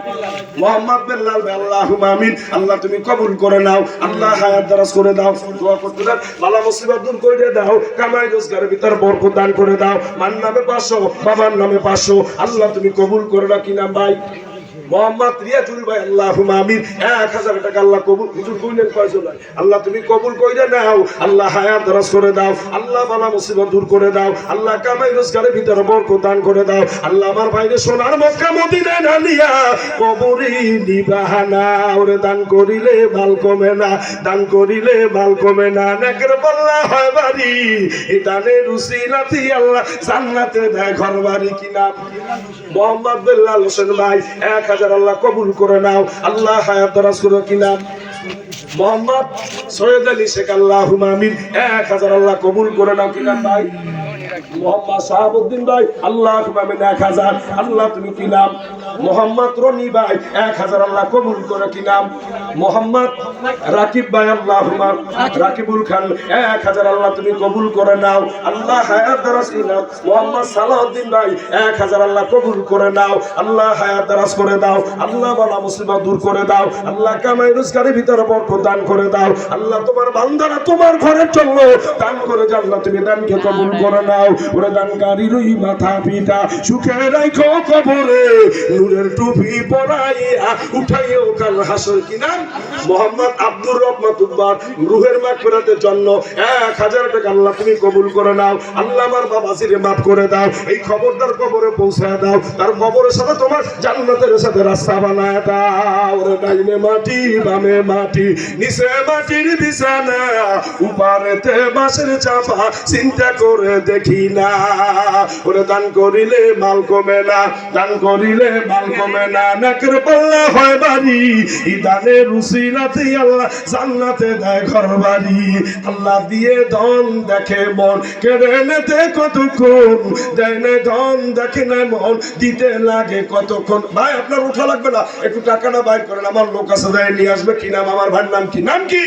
মোহাম্মদ বেল্লাল ভাই আল্লাহুম্মা আমিন আল্লাহ তুমি কবুল করে নাও আল্লাহ হায়াত দারাজ করে দাও দোয়া করতে দাও বালা মুসিবত দূর করে দাও কামাই রোজগারের ভিতর বরকত দান করে দাও মান নামে 500 বাবার নামে 500 আল্লাহ তুমি কবুল করে নাও কি নাম ভাই মোহাম্মদ রিয়াজুল ভাই আল্লাহুম্মা আমিন 1,000 টাকা আল্লাহ কবুল হুজুর কইলেন কয়জন আল্লাহ তুমি কবুল কইরা নাও আল্লাহ হায়াত দারাজ করে দাও আল্লাহ বালা মুসিবত দূর করে দাও আল্লাহ কামাই রোজগারের ভিতরে বরকত দান করে দাও আল্লাহ আমার ভাইরে সোনার মক্কা মদিনায় না নিয়া কবরে নিবাহানা ওরে দান করিলে মাল কমে না দান করিলে মাল কমে না নেকের বল্লা হয় বাড়ি এই দানের উসিলাতি আল্লাহ জান্নাতে দেয় ঘর বাড়ি কি নাম মোহাম্মদ বেল্লাল হোসেন ভাই 1,000 আল্লাহ কবুল করে নাও আল্লাহ হায়াত দারাজ করে কি নাম মোহাম্মদ সৈয়দ আলী শেখ আল্লাহুম্মা আমিন 1,000 আল্লাহ কবুল করে নাও কি নাম ভাই মোহাম্মদ শাহাবুদ্দিন ভাই আল্লাহুম্মা আমিন 1,000 আল্লাহ তুমি কি নাম মোহাম্মদ রনি ভাই 1,000 আল্লাহ কবুল করে কি নাম মোহাম্মদ রাকিব ভাই আল্লাহুম্মা রাকিবুল খান 1,000 আল্লাহ তুমি কবুল করে নাও আল্লাহ হায়াত দারাজ করে নাও মোহাম্মদ সালাউদ্দিন ভাই 1,000 আল্লাহ কবুল করে নাও আল্লাহ হায়াত দারাজ করে দাও আল্লাহ বালা মুসিবত দূর করে দাও আল্লাহ কামাই রোজগারের ভিতরে বরকত দান করে দাও আল্লাহ তোমার বান্দারা তোমার ঘরের জন্য দান করে জান্নাত তুমি দানকে কবুল করে নাও ওরে দানকারীরই মাথা পিতা সুখে রাখো কবরে নূরের টুপি পরাইয়া উঠাইও কাল হাসর কি নাম মোহাম্মদ আব্দুর রহমাতুল্লাহ রূহের মাগফিরাতের জন্য 1,000 টাকা আল্লাহ তুমি কবুল করে নাও আল্লাহ আমার বাবাজিরে maaf করে দাও এই খবরদার কবরে পৌঁছায় দাও তার কবরের সাথে তোমার জান্নাতের সাথে রাস্তা বানায় দাও ওরে ডাইনে মাটি বামে মাটি নিচে মাটির বিছানা উপরেতে বাঁশের চাপা চিন্তা করে দেখি না ওরে দান করিলে মাল কমে না দান করিলে মাল কমে না নাকের পাল্লা হয় বাড়ি এই দানের উসিলাতে আল্লাহ জান্নাতে দেয় ঘর বাড়ি আল্লাহ দিয়ে ধন দেখে মন কেড়ে নিতে কতক্ষণ দেয় না ধন দেখে না মন দিতে লাগে কতক্ষণ ভাই আপনার উঠা লাগবে না একটু টাকাটা বাইর করেন আমার লোক আছে দেয় নিয়ে আসবে কি নাম আমার ভাইয়ের নাম কি নাম কি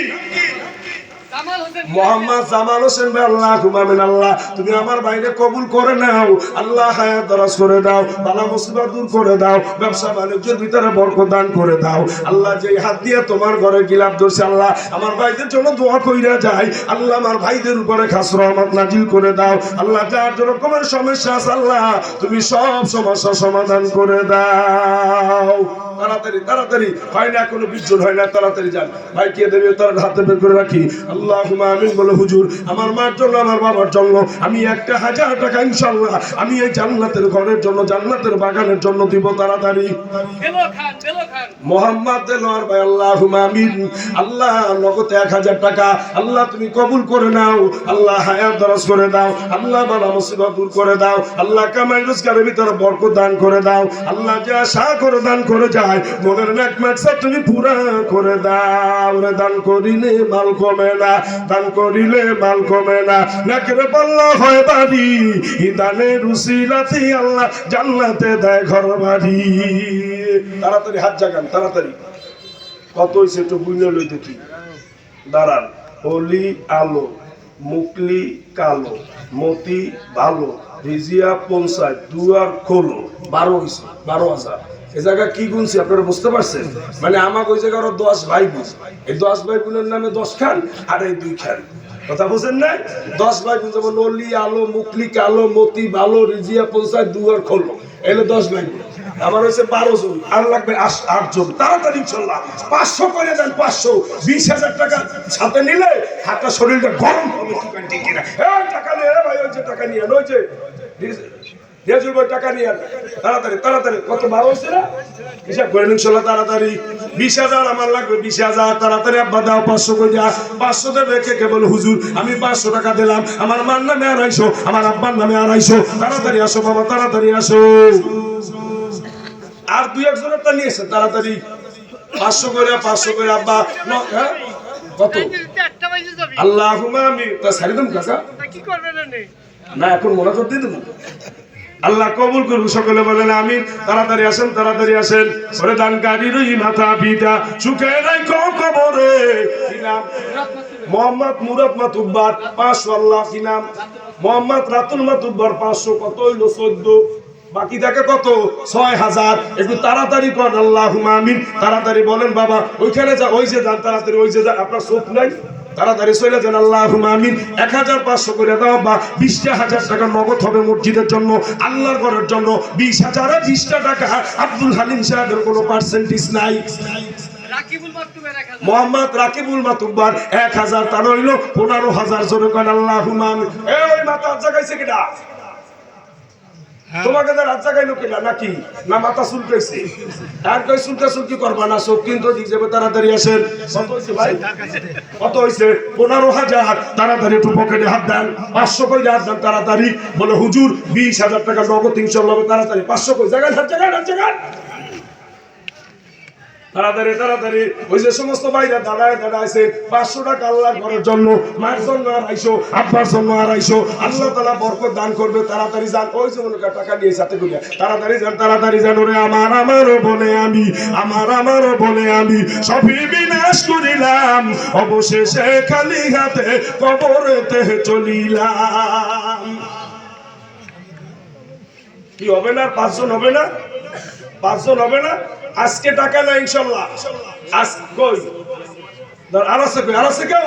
মোহাম্মদ জামাল হোসেন ভাই আল্লাহুম্মা আমিন আল্লাহ তুমি আমার ভাইকে কবুল করে নাও আল্লাহ হায়াত দারাজ করে দাও বালা মুসিবত দূর করে দাও ব্যবসা বাণিজ্যের ভিতরে বরকত দান করে দাও আল্লাহ যেই হাত দিয়ে তোমার ঘরে গিলাপ ধরছে আল্লাহ আমার ভাইদের জন্য দোয়া কইরা যায় আল্লাহ আমার ভাইদের উপরে খাস রহমত নাজিল করে দাও আল্লাহ যার যে রকমের সমস্যা আছে আল্লাহ তুমি সব সমস্যা সমাধান করে দাও তাড়াতাড়ি তাড়াতাড়ি হয় না কোনো বিজ্জন হয় না তাড়াতাড়ি যান ভাই কে দেবে তার হাতে বের করে রাখি আল্লাহুম্মা আমিন বলে হুজুর আমার মার জন্য আমার বাবার জন্য আমি 1,000 টাকা ইনশাআল্লাহ আমি এই জান্নাতের ঘরের জন্য জান্নাতের বাগানের জন্য দিব তাড়াতাড়ি মোহাম্মদ দেলোয়ার ভাই আল্লাহুম্মা আমিন আল্লাহ নগদ 1,000 টাকা আল্লাহ তুমি কবুল করে নাও আল্লাহ হায়াত দারাজ করে দাও আল্লাহ বালা মুসিবত দূর করে দাও আল্লাহ কামাই রোজগারের ভিতরে বরকত দান করে দাও আল্লাহ যা আশা করে দান করে যায় মনের নেক মাকসাদ তুমি পুরা করে দাও রে দান করিলে মাল কমে না দান করিলে মাল কমে না নেকের পাল্লা হয় বাড়ি এই দানের উসিলাতে আল্লাহ জান্নাতে দেয় ঘর বাড়ি তাড়াতাড়ি হাত জাগান তাড়াতাড়ি কত হইছে একটু বুঝে লই দেখি দাঁড়ান হলি আলো মুকলি কালো মতি ভালো রিজিয়া 50 দুয়ার খোলো 12 হইছে 12,000 এই জায়গা কি গুনছি আপনারা বুঝতে পারছেন? মানে আমাকে ওই জায়গায় 10 ভাই বোন, এই 10 ভাই বোনের নামে 10 খান আর এই 2 খান, কথা বুঝেন না? 10 ভাই বোন যেমন নলি আলো, মুকলি কালো, মতি ভালো, রিজিয়া পঞ্চায়েত দুয়ার খোলো, এলে 10 ভাই বোন। আমার হচ্ছে 12 জন, আর লাগবে 8 জন। তাড়াতাড়ি ইনশাল্লাহ 500 করে দেন, 500, 20,000 টাকা সাথে নিলে হাতটা শরীরটা গরম হবে। ঠিক কিনা? এই টাকা নিয়ে ভাই, ওই যে টাকা নিয়ে ওই যে দিয়াজুল ভাই টাকা নিয়ে তাড়াতাড়ি তাড়াতাড়ি। কত 12 হয়েছে না? হিসাব করেন ইনশাল্লাহ তাড়াতাড়ি। 20,000 আমার লাগবে, 20,000 তাড়াতাড়ি। আব্বা দাও 500 করে যা। 500 দেবে কে বলে হুজুর আমি 500 টাকা দিলাম, আমার মার নামে 250, আমার আব্বার নামে 250। তাড়াতাড়ি আসো বাবা, তাড়াতাড়ি আসো। আর 2-1 জনেরটা নিয়েছে তাড়াতাড়ি। 500 করে 500 করে আব্বা। হ্যাঁ কত? আল্লাহুম্মা আমিন। তা ছাড়ি দেন কাকা, কি করবেন না এখন মোনাজাত দিয়ে দেবো। আল্লাহ কবুল করুন, সকলে বলেন আমিন। তাড়াতাড়ি আসেন, তাড়াতাড়ি আসেন। ওরে দানকারীর মাথা পিতা সুখে রাখো কবরে। কি নাম? মোহাম্মদ মুরাদ মাতুব্বার 500। আল্লাহ কি নাম? মোহাম্মদ রাতুল মাতুব্বার 500। কত হইলো? 14। বাকি থাকে কত? 6,000। একটু তাড়াতাড়ি করেন আল্লাহুম্মা আমিন। তাড়াতাড়ি বলেন বাবা, ওইখানে যা, ওই যে যান তাড়াতাড়ি, ওই যে যান। আপনার চোখ নাই, তাড়াতাড়ি চলে যান। আল্লাহুম্মা আমিন। 1,500 করে দাও বা 20,000 টাকা নগদ হবে মসজিদের জন্য, আল্লাহর ঘরের জন্য। 20,000 এ 20টা টাকা। আব্দুল হালিম সাহেবের কোনো পার্সেন্টেজ নাই। মোহাম্মদ রাকিবুল মাতুব্বার 1,000, তার হইল 15,000। জোরে করেন আল্লাহুম্মা আমিন। এই মাথা জাগাইছে কিনা? তোমাকে তো রাত জাগাইলো কিনা নাকি? না মাথা চুলকাইছে? আর কই চুলকা চুলকি করবা না, সব কিন্তু ঠিক যাবে। তাড়াতাড়ি আসেন। কত হইছে ভাই? কত হইছে? 15,000। তাড়াতাড়ি একটু পকেটে হাত দেন। 500 কই হাত দেন তাড়াতাড়ি। বলে হুজুর 20,000 টাকা নগদ ইনশাআল্লাহ। তাড়াতাড়ি 500 কই জায়গা হাত জায়গা হাত জায়গা। তাড়াতাড়ি তাড়াতাড়ি। ওই যে সমস্ত ভাইরা দাঁড়ায় দাঁড়াইছে 500 টাকা আল্লাহর ঘরের জন্য, মায়ের জন্য 250, আব্বার জন্য 250। আল্লাহ তাআলা বরকত দান করবে। তাড়াতাড়ি যান। ওই যে মনে টাকা নিয়ে সাথে করিয়া তাড়াতাড়ি যান, তাড়াতাড়ি যান। ওরে আমারও বলে আমি, আমারও বলে আমি সবই বিনাশ করিলাম, অবশেষে খালি হাতে কবরেতে চলিলাম। কি হবে না? 5 জন হবে না? 5 জন হবে না? আজকে টাকা না ইনশাআল্লাহ। আজ কই আর আছে কই? আর আছে কেউ?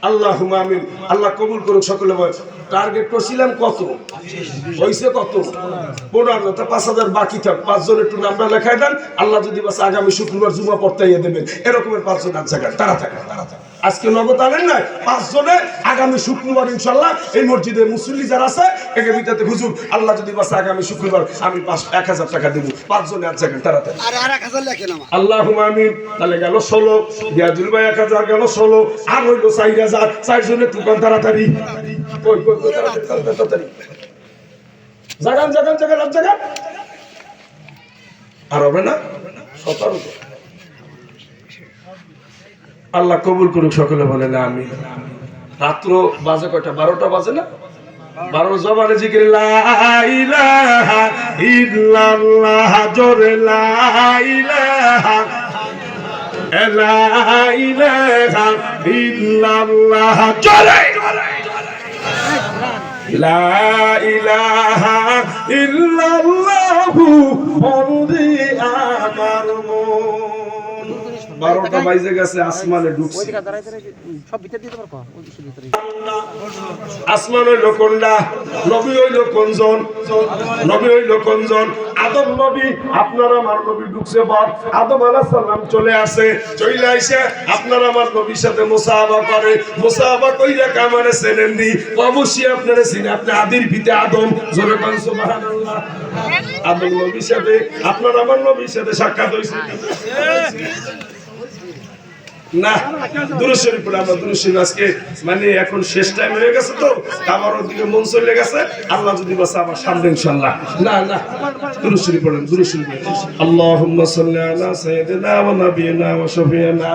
আল্লাহুম্মা আমিন। আল্লাহ কবুল করুক সকলে। বল টার্গেট করছিলাম কত? হইছে কত? 15। তা 5,000 বাকি থাক। 5 জন একটু নামটা লেখায় দেন। আল্লাহ যদি বাস আগামী শুক্রবার জুমা পড়তাইয়া দেবেন। এরকমের 5 জন আছে তাড়াতাড়ি। আজকে নগদ আনেন না 5 জনে। আগামী শুক্রবার ইনশাআল্লাহ এই মসজিদে মুসল্লি যারা আছে একে ভিতরে হুজুর আল্লাহ যদি বাস আগামী শুক্রবার আমি 1,000 টাকা দেব। 5 জনে আছে তাড়াতাড়ি। আর 1,000 লেখেন আমার। আল্লাহুম্মা আমিন। তাহলে গেল 16। দিয়াজুল ভাই 1,000 গেল 16। আর হইল 4,000। 4 জনে টুকান তাড়াতাড়ি। কই কই কই তাড়াতাড়ি। জাগান জাগান জাগান আর জাগান। আর হবে না? 17। আল্লাহ কবুল করুক সকলে বলেন আমিন। রাত্র বাজে কয়টা? 12টা বাজে না? 12 জবানে জিকির লা ইলাহা ইল্লাল্লাহ, জোরে লা ইলাহা ইল্লাল্লাহ, জোরে লা ইলাহা ইল্লাল্লাহ, বন্দী আমার মন। 12টা বাজে গেছে, আসমানে ঢুকছে। আসমান হইল কোনটা? নবী হইল কোনজন? নবী হইল কোনজন? আদম নবী। আপনার আমার নবী ঢুকছে বর। আদম আলাইহিস সালাম চলে আসে, চলে আইসে আপনার আমার নবীর সাথে মুসাহাবা করে। মুসাহাবা কইরা কামারে চেনেন নি? অবশ্যই আপনারা চিনে। আপনি আদির পিতা আদম। জোরে কোন সুবহানাল্লাহ। আদম নবীর সাথে আপনার আমার নবীর সাথে সাক্ষাৎ হইছে না? দুরূদ শরীফ পড়ে আমরা দুরূদ শরীফ আজকে মানে এখন শেষ টাইম হয়ে গেছে তো আমার ওদিকে মন চলে গেছে। আল্লাহ যদি বাসা আমার সামনে ইনশাআল্লাহ। না না দুরূদ শরীফ পড়েন, দুরূদ শরীফ পড়েন। আল্লাহুম্মা সাল্লি আলা সাইয়্যিদিনা ওয়া নাবিয়িনা ওয়া শাফিঈনা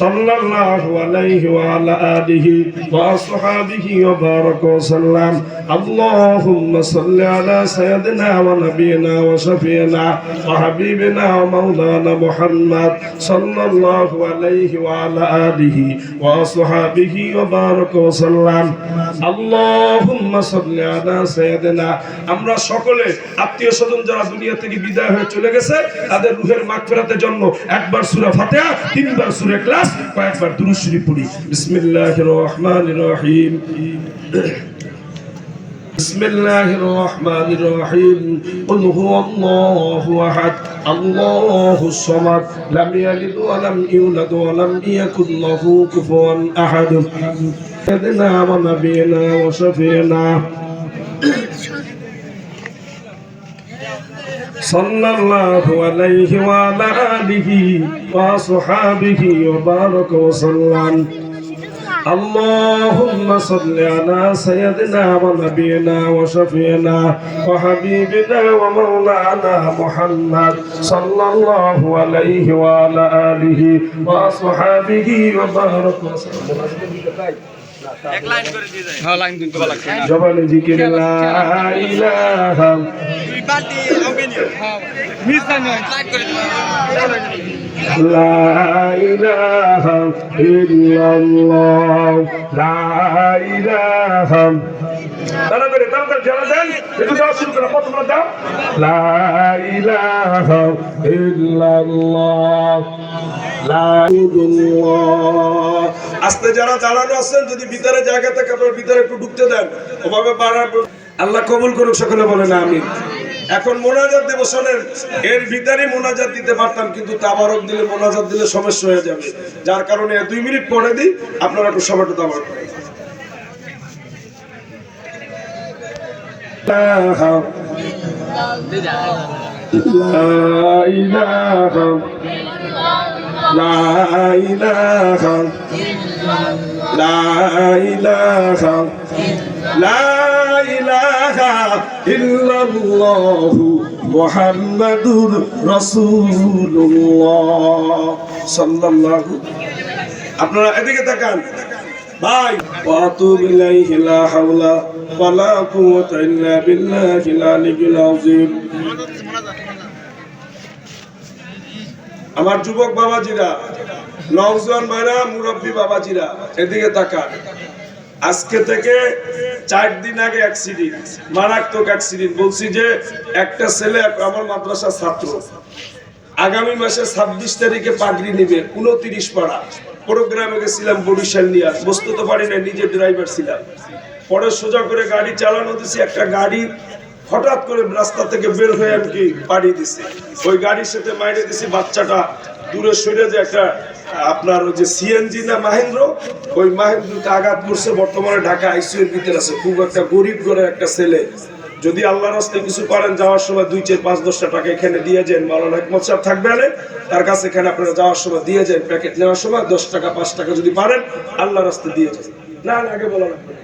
সাল্লাল্লাহু আলাইহি ওয়া আলা আলিহি ওয়া আসহাবিহি ওয়া বারাকা ওয়া সাল্লাম। আল্লাহুম্মা সাল্লি আলা সাইয়্যিদিনা ওয়া নাবিয়িনা ওয়া শাফিয়িনা ওয়া হাবিবিনা ওয়া মাওলানা মুহাম্মদ সাল্লাল্লাহু আলাইহি ওয়া আলা আলিহি ওয়া আসহাবিহি ওয়া বারাকা ওয়া সাল্লাম। আল্লাহুম্মা সাল্লি আলা সাইয়্যিদিনা। আমরা সকলে আত্মীয় স্বজন যারা দুনিয়া থেকে বিদায় হয়ে চলে গেছে তাদের রূহের মাগফিরাতের জন্য একবার সূরা ফাতিহা, তিনবার সূরা ইখলাস, কয়েকবার দুরূদ শরীফ পড়ি। বিসমিল্লাহির রহমানির রহিম। বিসমিল্লাহির রহমানির রহিম। কুল হুয়াল্লাহু আহাদ, আল্লাহুস সামাদ, লাম ইয়ালিদ ওয়া লাম ইউলাদ ওয়া লাম ইয়াকুল লাহু কুফুয়ান আহাদ। সাইয়্যিদিনা ওয়া নাবিয়িনা ওয়া শাফিয়িনা সাল্লাল্লাহু আলাইহি ওয়া আলা আলিহি ওয়া আসহাবিহি ওয়া বারাকা ওয়া সাল্লাম। اللهم صل على سيدنا ونبينا وشفينا وحبيبنا ومولانا محمد صلى الله عليه وعلى آله وصحبه وبارك وسلم। এক লাইন করে দিয়ে যায়। হ্যাঁ লাইন দিতে বলা লাগছে। জবানে জিকির লা ইলাহা, দুই বাটি আমিনিয়া। হ্যাঁ মিস না লাইন করে দিও। লা ইলাহা ইল্লাল্লাহ, লা ইলাহা। তাড়াতাড়ি তাড়াতাড়ি যারা দেন একটু দেওয়া শুরু করো, প্রথম দাও। লা ইলাহা ইল্লাল্লাহ, লা ইলাহা। আস্তে যারা চালানো আছেন যদি ভিতরে জায়গা থাকে আপনার ভিতরে একটু ঢুকতে দেন, ওভাবে বাড়ার। আল্লাহ কবুল করুক, সকলে বলেন আমিন। এখন মোনাজাত দেব, শোনেন, এর ভিতরে মোনাজাত দিতে পারতাম কিন্তু তাবারক দিলে মোনাজাত দিলে সমস্যা হয়ে যাবে, যার কারণে 2 মিনিট পরে দিই, আপনারা একটু সবাই একটু তাবারক করেন। লা ইলাহা, লা ইলাহা, লা ইলাহা, লা ইলাহা ইল্লাল্লাহু মুহাম্মাদুর রাসূলুল্লাহ সাল্লাল্লাহু। আপনারা এদিকে তাকান ভাই। ওয়াতুব ইলাইহি লা হাওলা ওয়ালা কুওয়াতা ইল্লা বিল্লাহিল আলিয়্যিল আযীম। আমার যুবক বাবাজিরা, নওজোয়ান ভাইরা, মুরব্বী বাবাজিরা, এদিকে তাকান। আজকে থেকে 4 দিন আগে অ্যাক্সিডেন্ট, মারাত্মক অ্যাক্সিডেন্ট। বলছি যে একটা ছেলে আমার মাদ্রাসার ছাত্র, আগামী মাসে 26 তারিখে পাগড়ি নিবে, 29 পাড়া প্রোগ্রামে গেছিলাম বরিশাল নিয়ে, বসতে তো পারি না, নিজে ড্রাইভার ছিলাম। পরে সোজা করে গাড়ি চালানো দিছি, একটা গাড়ি হঠাৎ করে রাস্তা থেকে বের হয়ে আর কি পাড়ি দিছে, ওই গাড়ির সাথে মাইরে দিছি। বাচ্চাটা দূরে সরে যে একটা আপনার ওই যে সিএনজি না মাহেন্দ্র, ওই মাহেন্দ্রতে আঘাত করছে, বর্তমানে ঢাকা আইসিইউ এর ভিতরে আছে। খুব একটা গরিব ঘরের একটা ছেলে। যদি আল্লাহর রাস্তায় কিছু পারেন, যাওয়ার সময় 2, 4, 5, 10 টাকা এখানে দিয়ে যান। মাওলানা হিকমত সাহেব থাকবে না, তার কাছে এখানে আপনারা যাওয়ার সময় দিয়ে যান। প্যাকেট নেওয়ার সময় 10 টাকা 5 টাকা যদি পারেন আল্লাহর রাস্তায় দিয়ে যান। না আগে বলা লাগবে না,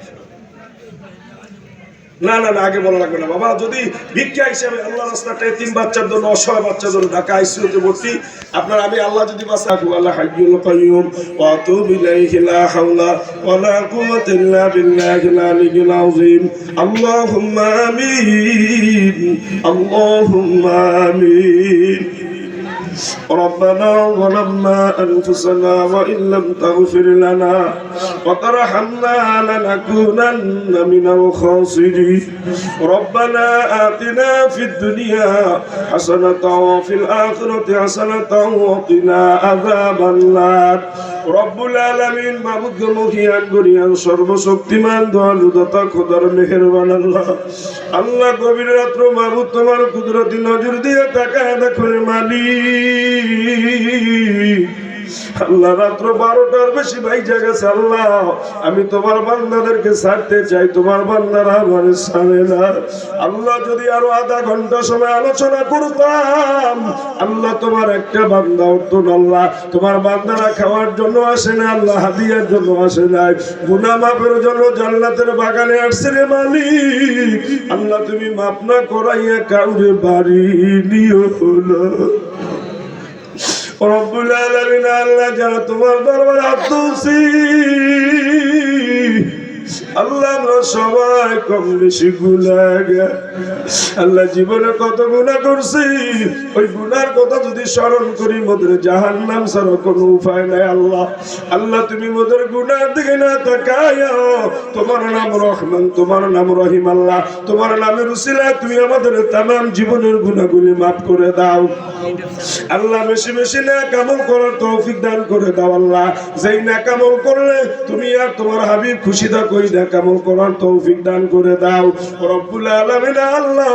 না না না আগে বলা লাগবে না বাবা। যদি ভিক্ষা হিসেবে আল্লাহ রাস্তাটা এতিম বাচ্চার জন্য, অসহায় বাচ্চার জন্য ঢাকা আইসিইউতে ভর্তি, আপনার আমি আল্লাহ যদি বাঁচাবো, আল্লাহ হাইয়ুল কাইয়ুম ওয়া আতুবু ইলাইহি লা হাওলা ওয়ালা কুওয়াতা ইল্লা বিল্লাহিল আলিয়্যিল আযীম। আল্লাহুম্মা আমিন, আল্লাহুম্মা আমিন। ربنا ظلمنا أنفسنا وإن لم تغفر لنا وترحمنا لنكونن من الخاسرين. ربنا آتنا في الدنيا حسنة وفي الآخرة حسنة وقنا عذاب النار. রব্বুল আলামিন, মাবুদ মহিয়ান গরিয়ান সর্বশক্তিমান দয়ালু দাতা খোদার মেহেরবান আল্লাহ। আল্লাহ গভীর রাত্র মাবুদ তোমার কুদরতি নজর দিয়ে তাকায় দেখো মালিক। আল্লাহ রাত্র 12টার বেশি বাইজা গেছে। আল্লাহ আমি তোমার বান্দাদেরকে ছাড়তে চাই, তোমার বান্দারা আমার ছাড়ে না। আল্লাহ যদি আরো আধা ঘন্টা সময় আলোচনা করতাম, আল্লাহ তোমার একটা বান্দা উঠতো না। আল্লাহ তোমার বান্দারা খাওয়ার জন্য আসে না, আল্লাহ হাদিয়ার জন্য আসে নাই, গুনাহ মাফের জন্য জান্নাতের বাগানে আসছে রে মালিক। আল্লাহ তুমি মাফ না করাইয়া কাউরে বাড়ি নিও না। ও রব্বুল আলামিন আল্লাহ যারা তোমার দরবারে হাত তুলছি আল্লাহ আমরা সবাই কম বেশি গুনাহগার আল্লাহ জীবনে কত গুনাহ করছি ওই গুনার কথা যদি স্মরণ করি মোদের জাহান্নাম ছাড়া কোনো উপায় নাই আল্লাহ আল্লাহ তুমি মোদের গুনার দিকে না তাকায়া তোমার নাম রহমান তোমার নাম রহিম আল্লাহ তোমার নামের উসিলায় তুমি আমাদের तमाम জীবনের গুনাহগুলি maaf করে দাও আল্লাহ বেশি বেশি নেক আমল করার তৌফিক দান করে দাও আল্লাহ যেই নেক আমল করলে তুমি আর তোমার হাবিব খুশি থাকো ওই নেক আমল করার তৌফিক দান করে দাও রব্বুল আলামিন আল্লাহ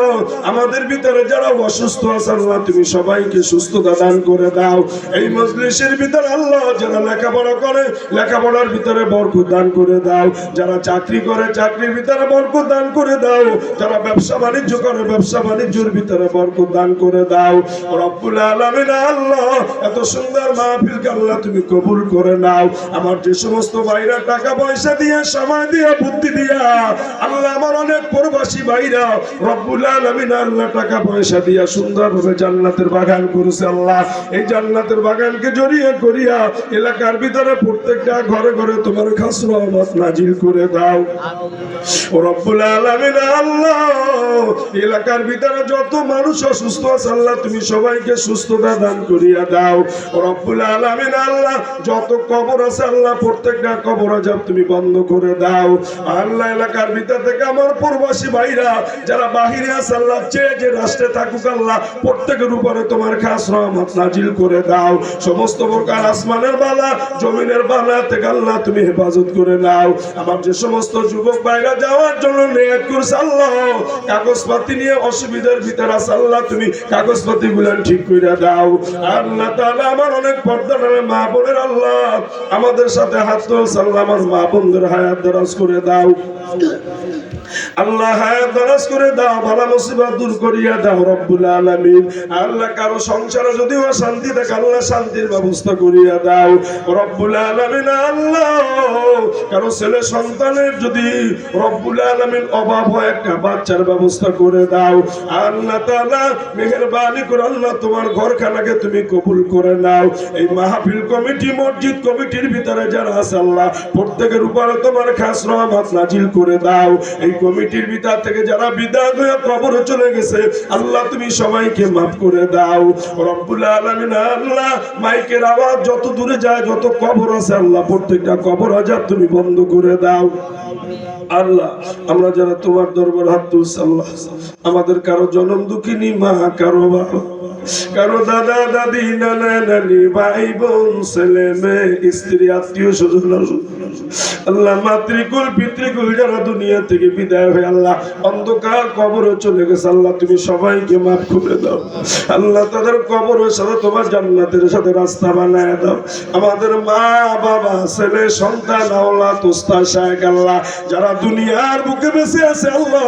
আমাদের ভিতরে যারা অসুস্থ আছে আল্লাহ তুমি সবাইকে সুস্থতা দান করে দাও এই মজলিসের ভিতরে আল্লাহ যারা লেখাপড়া করে লেখাপড়ার ভিতরে বরকত দান করে দাও যারা চাকরি করে চাকরির ভিতরে বরকত দান করে দাও যারা ব্যবসা বাণিজ্য করে ব্যবসা বাণিজ্যের ভিতরে বরকত দান করে দাও রব্বুল আলামিন আল্লাহ এত সুন্দর মাহফিলকে আল্লাহ তুমি কবুল করে নাও আমার যে সমস্ত ভাইরা টাকা পয়সা দিয়ে সময় দিয়ে বুদ্ধি দিয়া আল্লাহ আমার অনেক প্রবাসী ভাইরা রব্বুল আলামিন আল্লাহ টাকা পয়সা দিয়া সুন্দরভাবে জান্নাতের বাগান করেছে আল্লাহ এই জান্নাতের বাগানকে জড়িয়ে করিয়া এলাকার ভিতরে প্রত্যেকটা ঘরে ঘরে তোমার খাস রহমত নাজিল করে দাও রব্বুল আলামিন আল্লাহ এলাকার ভিতরে যত মানুষ অসুস্থ আছে আল্লাহ তুমি সবাইকে সুস্থতা দান করিয়া দাও রব্বুল আলামিন আল্লাহ যত কবর আছে আল্লাহ প্রত্যেকটা কবর আযাব তুমি বন্ধ করে দাও আল্লাহ এলাকার ভিতর থেকে আমার প্রবাসী ভাইরা যারা বাহিরে আছে আল্লাহ যে রাষ্ট্রে থাকুক আল্লাহ প্রত্যেকের উপরে তোমার খাস রহমত নাজিল করে দাও সমস্ত প্রকার আসমানের বালা জমিনের বালা থেকে আল্লাহ তুমি হেফাজত করে নাও আমার যে সমস্ত যুবক ভাইরা যাওয়ার জন্য নিয়ত করছে আল্লাহ কাগজপত্র নিয়ে অসুবিধার ভিতরে আছে আল্লাহ তুমি কাগজপত্র গুলো ঠিক করে দাও আল্লাহ তাআলা আমার অনেক পর্দার মা বোনের আল্লাহ আমাদের সাথে হাত তোলছে আল্লাহ আমার মা বোনদের হায়াত দারাজ করে দাও আল্লাহ হায়াত দারাজ করে দাও বালা মুসিবত দূর করিয়া দাও রব্বুল আলামিন আল্লাহ কারো সংসারে যদি অশান্তি থাকে আল্লাহ শান্তির ব্যবস্থা করিয়া দাও রব্বুল আলামিন আল্লাহ কারো ছেলে সন্তানের যদি রব্বুল আলামিন অভাব হয় একটা বাচ্চার ব্যবস্থা করে দাও আল্লাহ তাআলা মেহেরবানি করে আল্লাহ তোমার ঘরখানাকে তুমি কবুল করে নাও এই মাহফিল কমিটি মসজিদ কমিটির ভিতরে যারা আছে আল্লাহ প্রত্যেকের উপরে তোমার খাস রহমত নাজিল করে দাও এই কমিটির ভিতর থেকে যারা বিদায় হয়ে কবরে চলে গেছে আল্লাহ তুমি সবাইকে maaf করে দাও রব্বুল আলামিন আল্লাহ মাইকের আওয়াজ যত দূরে যায় যত কবর আছে আল্লাহ প্রত্যেকটা কবর আযাব তুমি বন্ধ করে দাও আল্লাহ আমরা যারা তোমার দরবারে হাত তুলছি আল্লাহ আমাদের কারো জনম দুঃখিনী মা কারো বাবা কারো দাদা দাদি নানা নানি ভাই বোন ছেলে মেয়ে স্ত্রী আত্মীয় স্বজন আল্লাহ মাতৃকুল পিতৃকুল যারা দুনিয়া থেকে বিদায় হয়ে আল্লাহ অন্ধকার কবরে চলে গেছে আল্লাহ তুমি সবাইকে maaf করে দাও আল্লাহ তাদের কবরের সাথে তোমার জান্নাতের সাথে রাস্তা বানায় দাও আমাদের মা বাবা ছেলে সন্তান আওলাদ উস্তাদ শায়েখ আল্লাহ যারা দুনিয়ার বুকে বেঁচে আছে আল্লাহ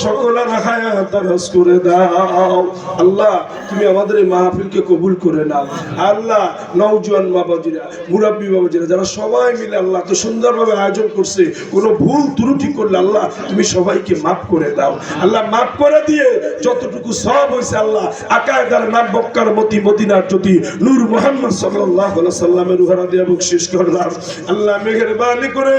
সকলের হায়াত দারাজ করে দাও আল্লাহ তুমি আমাদের এই মাহফিলকে কবুল করে নাও আল্লাহ নওজোয়ান বাবাজিরা মুরাব্বি বাবাজিরা যারা সবাই মিলে আল্লাহ তো সুন্দরভাবে আয়োজন করছে কোনো ভুল ত্রুটি করলে আল্লাহ তুমি সবাইকে maaf করে দাও আল্লাহ maaf করে দিয়ে যতটুকু সওয়াব হইছে আল্লাহ আকায়েদার নাম বক্কার মতি মদিনার জ্যোতি নূর মুহাম্মদ সাল্লাল্লাহু আলাইহি সাল্লামের রুহারা দিয়ে বকশিশ করলাম আল্লাহ মেহেরবানি করে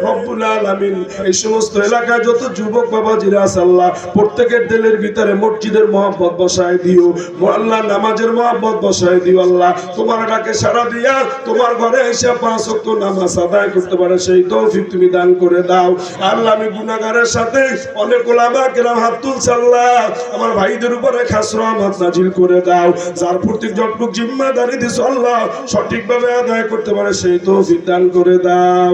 রব্বুল আলামিন এই সমস্ত এলাকায় যত যুবক বাবাজিরা আছে আল্লাহ প্রত্যেকের দিলের ভিতরে মসজিদের মহব্বত বসায় দিও আল্লাহ নামাজের মহব্বত বসায় দিও আল্লাহ তোমার ডাকে সাড়া দিয়া তোমার ঘরে এসে 5 ওয়াক্ত নামাজ আদায় করতে পারে সেই তৌফিক তুমি দান করে দাও আল্লাহ আমি গুনাহগারের সাথে অনেক উলামা কেরাম হাত তুলছে আল্লাহ আমার ভাইদের উপরে খাস রহমত নাজিল করে দাও যার প্রতি যতটুকু জিম্মাদারি দিছো আল্লাহ সঠিকভাবে আদায় করতে পারে সেই তৌফিক দান করে দাও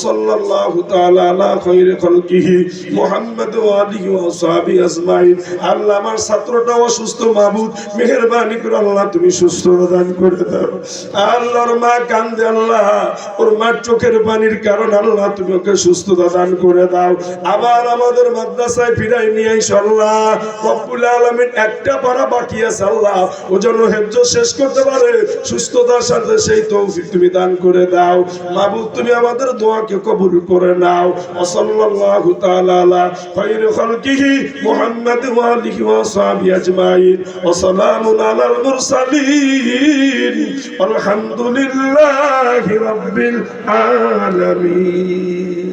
সাল্লাল্লাহু তাআলা আলা খায়রি খালকিহি মুহাম্মদ ওয়া আলিহি ওয়া সাহবিহি আজমাইন আল্লাহ আমার ছাত্রটা অসুস্থ মাবুদ মেহেরবানি করে আল্লাহ তুমি সুস্থতা দান করে দাও আল্লাহর মা কান্দে আল্লাহ ওর মার চোখের পানির কারণে আল্লাহ তুমি ওকে সুস্থতা দান করে দাও আবার আমাদের মাদ্রাসায় ফিরাই নিয়ে আইসো আল্লাহ রব্বুল আলামিন একটা পারা বাকি আছে আল্লাহ ও যেন হেফজ শেষ করতে পারে সুস্থতার সাথে সেই তৌফিক তুমি দান করে দাও মাবুদ তুমি আমাদের দোয়াকে কবুল করে নাও সাল্লাল্লাহু তাআলা আলা খায়রি খালকিহি মুহাম্মাদ ওয়া আলিহি ওয়া সাহবিহি আজমাইন ওয়া সালামুন আলাল মুরসালিন আলহামদুলিল্লাহি রাব্বিল আলামিন।